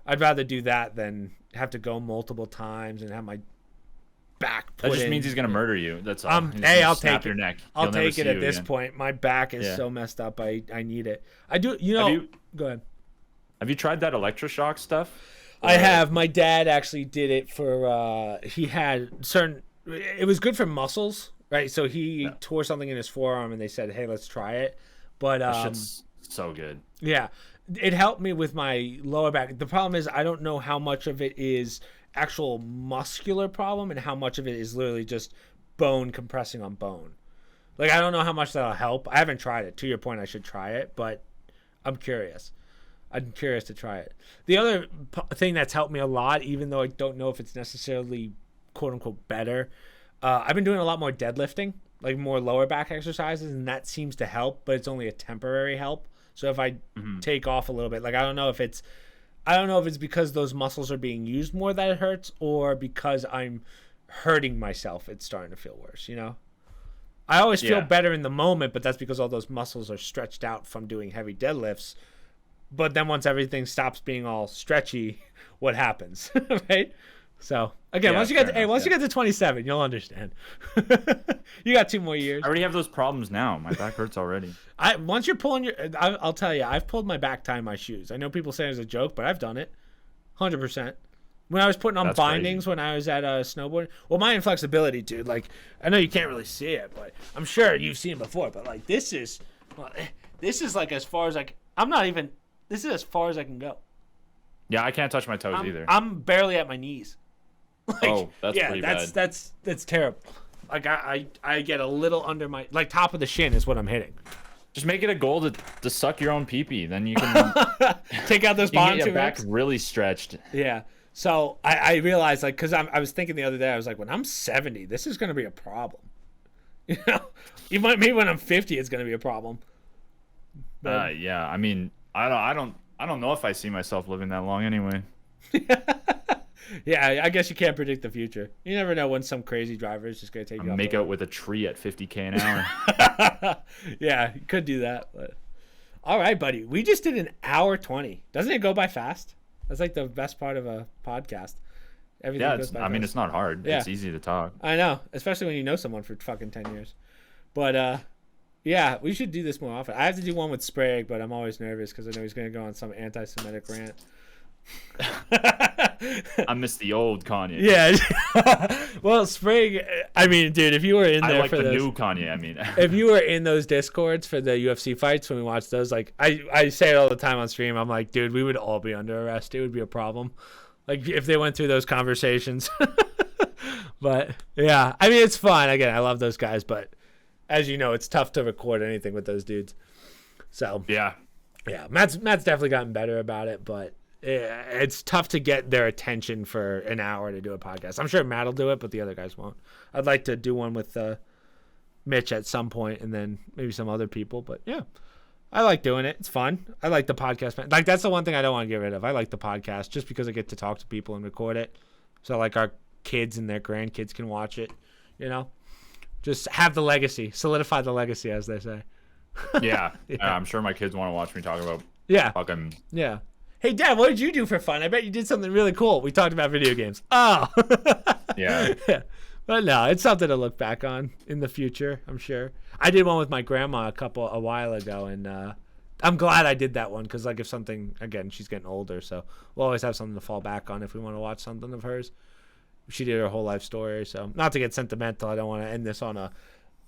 I'd rather do that than have to go multiple times and have my back put that just in. Means he's gonna murder you. That's all. Hey, I'll take your it. Neck. I'll take it at this point. My back is so messed up. I need it. I do. Go ahead. Have you tried that electroshock stuff? I have. My dad actually did it for. He had certain. It was good for muscles, right? So he tore something in his forearm, and they said, "Hey, let's try it." But that shit's so good. Yeah, it helped me with my lower back. The problem is I don't know how much of it is actual muscular problem and how much of it is literally just bone compressing on bone. Like I don't know how much that'll help. I haven't tried it. To your point, I should try it, but I'm curious. I'm curious to try it. The other thing that's helped me a lot, even though I don't know if it's necessarily quote unquote better, I've been doing a lot more deadlifting, like more lower back exercises, and that seems to help, but it's only a temporary help. So if I take off a little bit, like I don't know if it's because those muscles are being used more that it hurts, or because I'm hurting myself, it's starting to feel worse, I always feel better in the moment, but that's because all those muscles are stretched out from doing heavy deadlifts. But then once everything stops being all stretchy, what happens, right? So again, once you get to 27, you'll understand. You got 2 more years. I already have those problems now. My back hurts already. Once you're pulling I'll tell you, I've pulled my back tying my shoes. I know people say it's a joke, but I've done it, 100%. When I was putting on bindings crazy. When I was at snowboarding. Well, my inflexibility, dude. Like I know you can't really see it, but I'm sure you've seen it before. But like this is like as far as this is as far as I can go. Yeah, I can't touch my toes either. I'm barely at my knees. Like, that's pretty bad. That's terrible. Like I get a little under my top of the shin is what I'm hitting. Just make it a goal to suck your own pee-pee. Then you can take out those bonds. Get your back really stretched. Yeah. So I realized because I was thinking the other day, I was like, when I'm 70, this is going to be a problem. Maybe when I'm 50, it's going to be a problem. But, yeah. I mean, I don't know if I see myself living that long anyway. Yeah, I guess you can't predict the future. You never know when some crazy driver is just going to take you off. Make out with a tree at 50K an hour. Yeah, you could do that. But all right, buddy. We just did an hour 20. Doesn't it go by fast? That's like the best part of a podcast. Everything goes by fast. It's not hard. Yeah. It's easy to talk. I know, especially when you know someone for fucking 10 years. But yeah, we should do this more often. I have to do one with Sprague, but I'm always nervous because I know he's going to go on some anti-Semitic rant. I miss the old Kanye. Yeah. Well, Sprague, I mean, dude, if you were in there for the new Kanye, I mean. If you were in those Discords for the UFC fights when we watched those, like, I say it all the time on stream. I'm like, dude, we would all be under arrest. It would be a problem. Like, if they went through those conversations. But yeah, I mean, it's fun. Again, I love those guys, but as you know, it's tough to record anything with those dudes. So Yeah. Matt's definitely gotten better about it, but it's tough to get their attention for an hour to do a podcast. I'm sure Matt will do it, but the other guys won't. I'd like to do one with Mitch at some point, and then maybe some other people. But yeah, I like doing it. It's fun. I like the podcast. Like, that's the one thing I don't want to get rid of. I like the podcast just because I get to talk to people and record it. So like our kids and their grandkids can watch it. You know, just have the legacy, solidify the legacy, as they say. Yeah. I'm sure my kids want to watch me talk about fucking. Yeah. Hey, Dad, what did you do for fun? I bet you did something really cool. We talked about video games. Oh. Yeah. But no, it's something to look back on in the future, I'm sure. I did one with my grandma a while ago, and I'm glad I did that one because, like, if something, again, she's getting older, so we'll always have something to fall back on if we want to watch something of hers. She did her whole life story, so not to get sentimental. I don't want to end this on a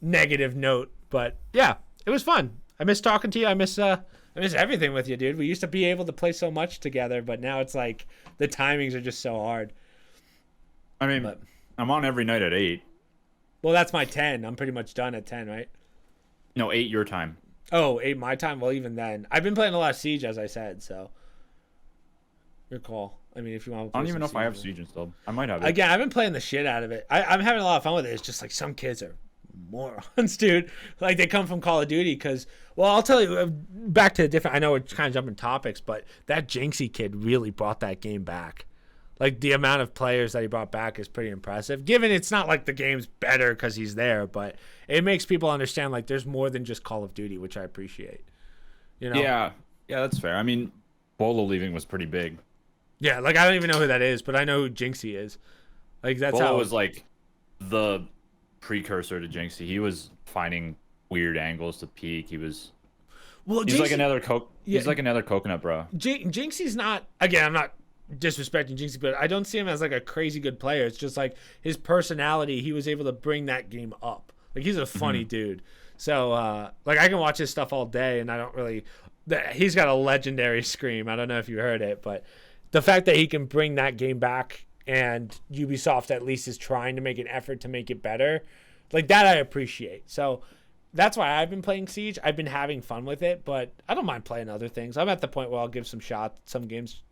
negative note, but yeah, it was fun. I miss talking to you. I miss everything with you, dude. We used to be able to play so much together, but now it's like the timings are just so hard. I mean, I'm on every night at 8. Well, that's my 10. I'm pretty much done at 10, right? No, 8 your time. Oh, 8 my time? Well, even then. I've been playing a lot of Siege, as I said, so your call. I mean, if you want to play I don't even know if I have Siege Siege installed. I might have it. Again, I've been playing the shit out of it. I'm having a lot of fun with it. It's just like some kids are morons, dude. Like, they come from Call of Duty because, well, I'll tell you, back to a different, I know we're kind of jumping topics, but that Jinxie kid really brought that game back. Like, the amount of players that he brought back is pretty impressive, given it's not like the game's better because he's there, but it makes people understand, like, there's more than just Call of Duty, which I appreciate. You know? Yeah, that's fair. I mean, Bolo leaving was pretty big. Yeah, like, I don't even know who that is, but I know who Jinxie is. Like, that's Bolo how... was, like, the precursor to Jinxie. He was finding weird angles to peek. He's Jinxie, like another he's like another coconut bro. Jinxie's not, again, I'm not disrespecting Jinxie, but I don't see him as like a crazy good player. It's just like his personality, he was able to bring that game up. Like, he's a funny dude. So like, I can watch his stuff all day, and I don't really, he's got a legendary scream. I don't know if you heard it, but the fact that he can bring that game back, and Ubisoft at least is trying to make an effort to make it better, like, that I appreciate. So that's why I've been playing Siege. I've been having fun with it, but I don't mind playing other things. I'm at the point where I'll give some games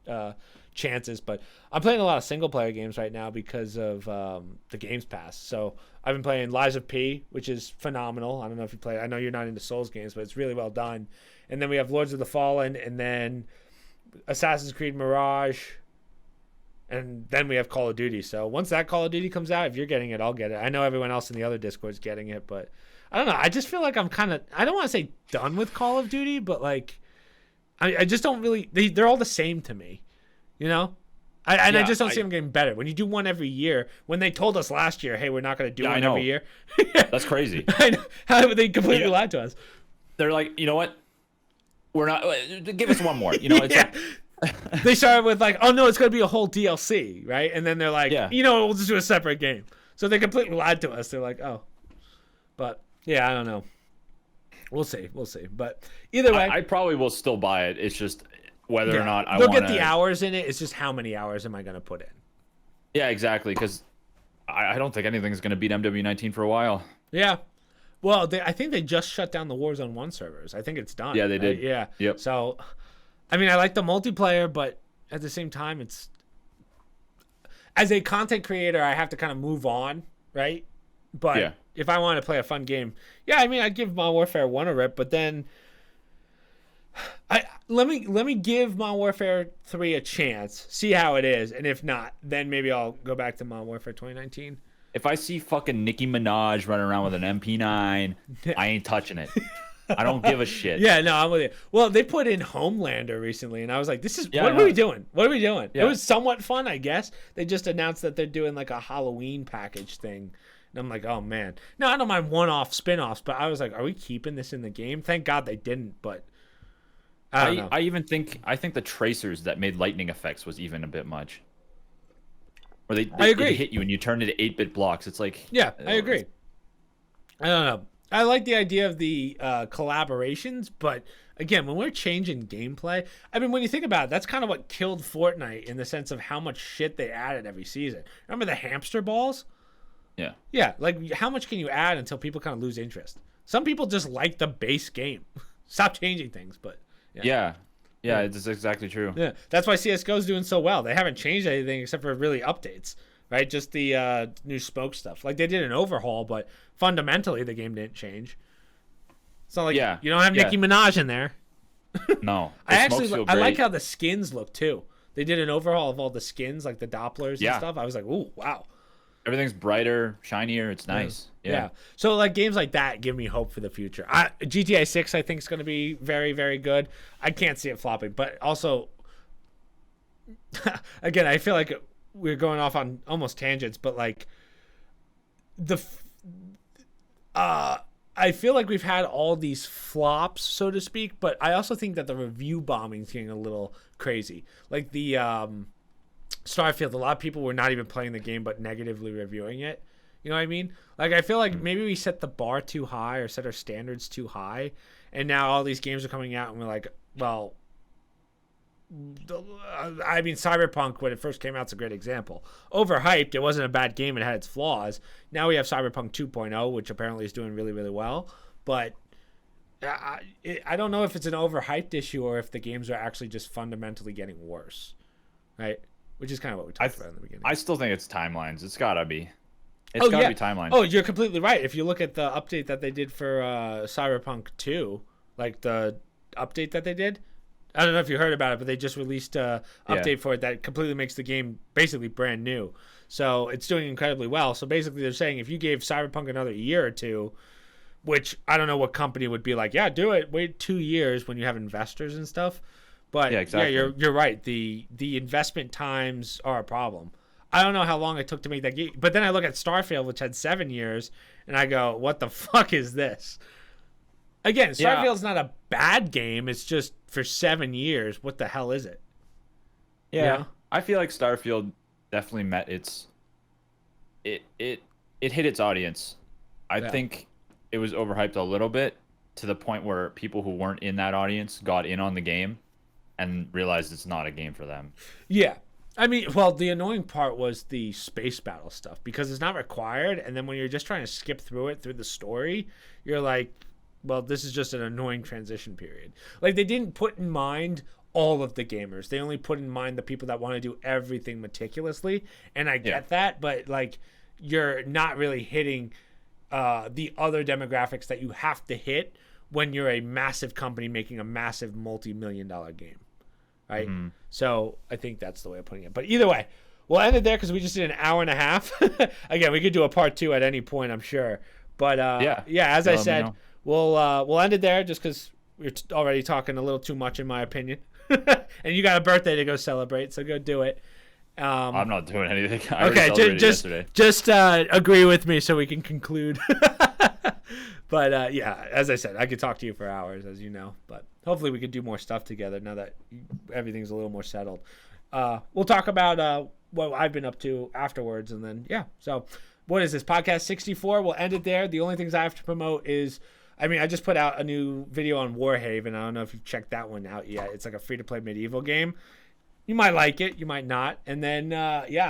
chances, but I'm playing a lot of single player games right now because of the Games Pass. So I've been playing Lies of P, which is phenomenal. I don't know if you play. I know you're not into Souls games, but it's really well done. And then we have Lords of the Fallen, and then Assassin's Creed Mirage, and then we have Call of Duty. So once that Call of Duty comes out, if you're getting it, I'll get it. I know everyone else in the other Discord's getting it, but I don't know. I just feel like I'm kind of, I don't want to say done with Call of Duty, but like, I just don't really, they're all the same to me, you know? I just don't see them getting better. When you do one every year, when they told us last year, hey, we're not going to do one every year. That's crazy. I know. How they completely lied to us. They're like, you know what? We're not, give us one more. You know, it's like, they started with like, oh no, it's going to be a whole DLC, right? And then they're like, you know, we'll just do a separate game. So they completely lied to us. They're like, oh. But yeah, I don't know. We'll see. But either way, I probably will still buy it. It's just whether or not I they'll want get the hours in it. It's just how many hours am I going to put in? Yeah, exactly. Because I don't think anything's going to beat MW19 for a while. Yeah. Well, I think they just shut down the Warzone 1 servers. I think it's done. Yeah, they did. Yeah. Yep. So, I mean, I like the multiplayer, but at the same time, it's, as a content creator, I have to kind of move on, right? But if I want to play a fun game, I mean, I'd give Modern Warfare 1 a rip, but then let me give Modern Warfare 3 a chance, see how it is, and if not, then maybe I'll go back to Modern Warfare 2019. If I see fucking Nicki Minaj running around with an MP9, I ain't touching it. I don't give a shit. Yeah, no, I'm with you. Well, they put in Homelander recently, and I was like, what are we doing? What are we doing? Yeah. It was somewhat fun, I guess. They just announced that they're doing like a Halloween package thing. And I'm like, oh, man. No, I don't mind one-off spin-offs, but I was like, are we keeping this in the game? Thank God they didn't, but I don't know. I think the tracers that made lightning effects was even a bit much. Where they hit you and you turn into 8-bit blocks. It's like... Yeah, I agree. I don't know. I like the idea of the collaborations, but again, when we're changing gameplay, I mean, when you think about it, that's kind of what killed Fortnite in the sense of how much shit they added every season. Remember the hamster balls? Yeah. Yeah, like how much can you add until people kind of lose interest? Some people just like the base game. Stop changing things, but Yeah, it's exactly true. yeah, that's why CS:GO is doing so well. They haven't changed anything except for really updates, right? Just the new smoke stuff. Like they did an overhaul, but fundamentally the game didn't change. It's not like you don't have Nicki Minaj in there. No, I like how the skins look too. They did an overhaul of all the skins, like the Dopplers and stuff. I was like, ooh, wow. Everything's brighter, shinier. It's nice. Yeah. So like games like that give me hope for the future. GTA 6 I think is going to be very, very good. I can't see it flopping, but also again, I feel like we're going off on almost tangents, but like I feel like we've had all these flops, so to speak, but I also think that the review bombing is getting a little crazy. Like the Starfield, a lot of people were not even playing the game but negatively reviewing it. You know what I mean? Like I feel like maybe we set the bar too high or set our standards too high, and now all these games are coming out and we're like, well, I mean, Cyberpunk when it first came out is a great example. Overhyped, it wasn't a bad game, it had its flaws. Now we have Cyberpunk 2.0, which apparently is doing really, really well, but I don't know if it's an overhyped issue or if the games are actually just fundamentally getting worse, right? Which is kind of what we talked about in the beginning. I still think it's timelines. It's gotta be. It's gotta be timelines. Oh, you're completely right. If you look at the update that they did for Cyberpunk 2, like the update that they did, I don't know if you heard about it, but they just released an update for it that completely makes the game basically brand new. So it's doing incredibly well. So basically they're saying if you gave Cyberpunk another year or two, which I don't know what company would be like, yeah, do it. Wait 2 years when you have investors and stuff. But exactly. You're right. The investment times are a problem. I don't know how long it took to make that game. But then I look at Starfield, which had 7 years, and I go, what the fuck is this? Again, Starfield's not a bad game. It's just for 7 years. What the hell is it? Yeah. You know? I feel like Starfield definitely met its... It hit its audience. I think it was overhyped a little bit to the point where people who weren't in that audience got in on the game and realized it's not a game for them. Yeah. I mean, well, the annoying part was the space battle stuff because it's not required. And then when you're just trying to skip through it through the story, you're like, well, this is just an annoying transition period. Like, they didn't put in mind all of the gamers. They only put in mind the people that want to do everything meticulously. And I get that, but, like, you're not really hitting the other demographics that you have to hit when you're a massive company making a massive multi-million-dollar game. Right? Mm-hmm. So I think that's the way of putting it. But either way, we'll end it there because we just did an hour and a half. Again, we could do a part 2 at any point, I'm sure. But as I said, we'll end it there just because we're already talking a little too much, in my opinion. And you got a birthday to go celebrate, so go do it. I'm not doing anything. Just agree with me so we can conclude. But as I said, I could talk to you for hours, as you know. But hopefully we could do more stuff together now that everything's a little more settled. We'll talk about what I've been up to afterwards, and then So, what is this podcast 64? We'll end it there. The only things I have to promote is, I just put out a new video on Warhaven. I don't know if you've checked that one out yet. It's like a free-to-play medieval game. You might like it, you might not. And then,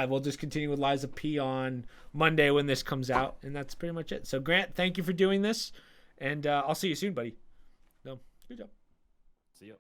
we'll just continue with Liza P on Monday when this comes out. And that's pretty much it. So, Grant, thank you for doing this. And I'll see you soon, buddy. No, good job. See you.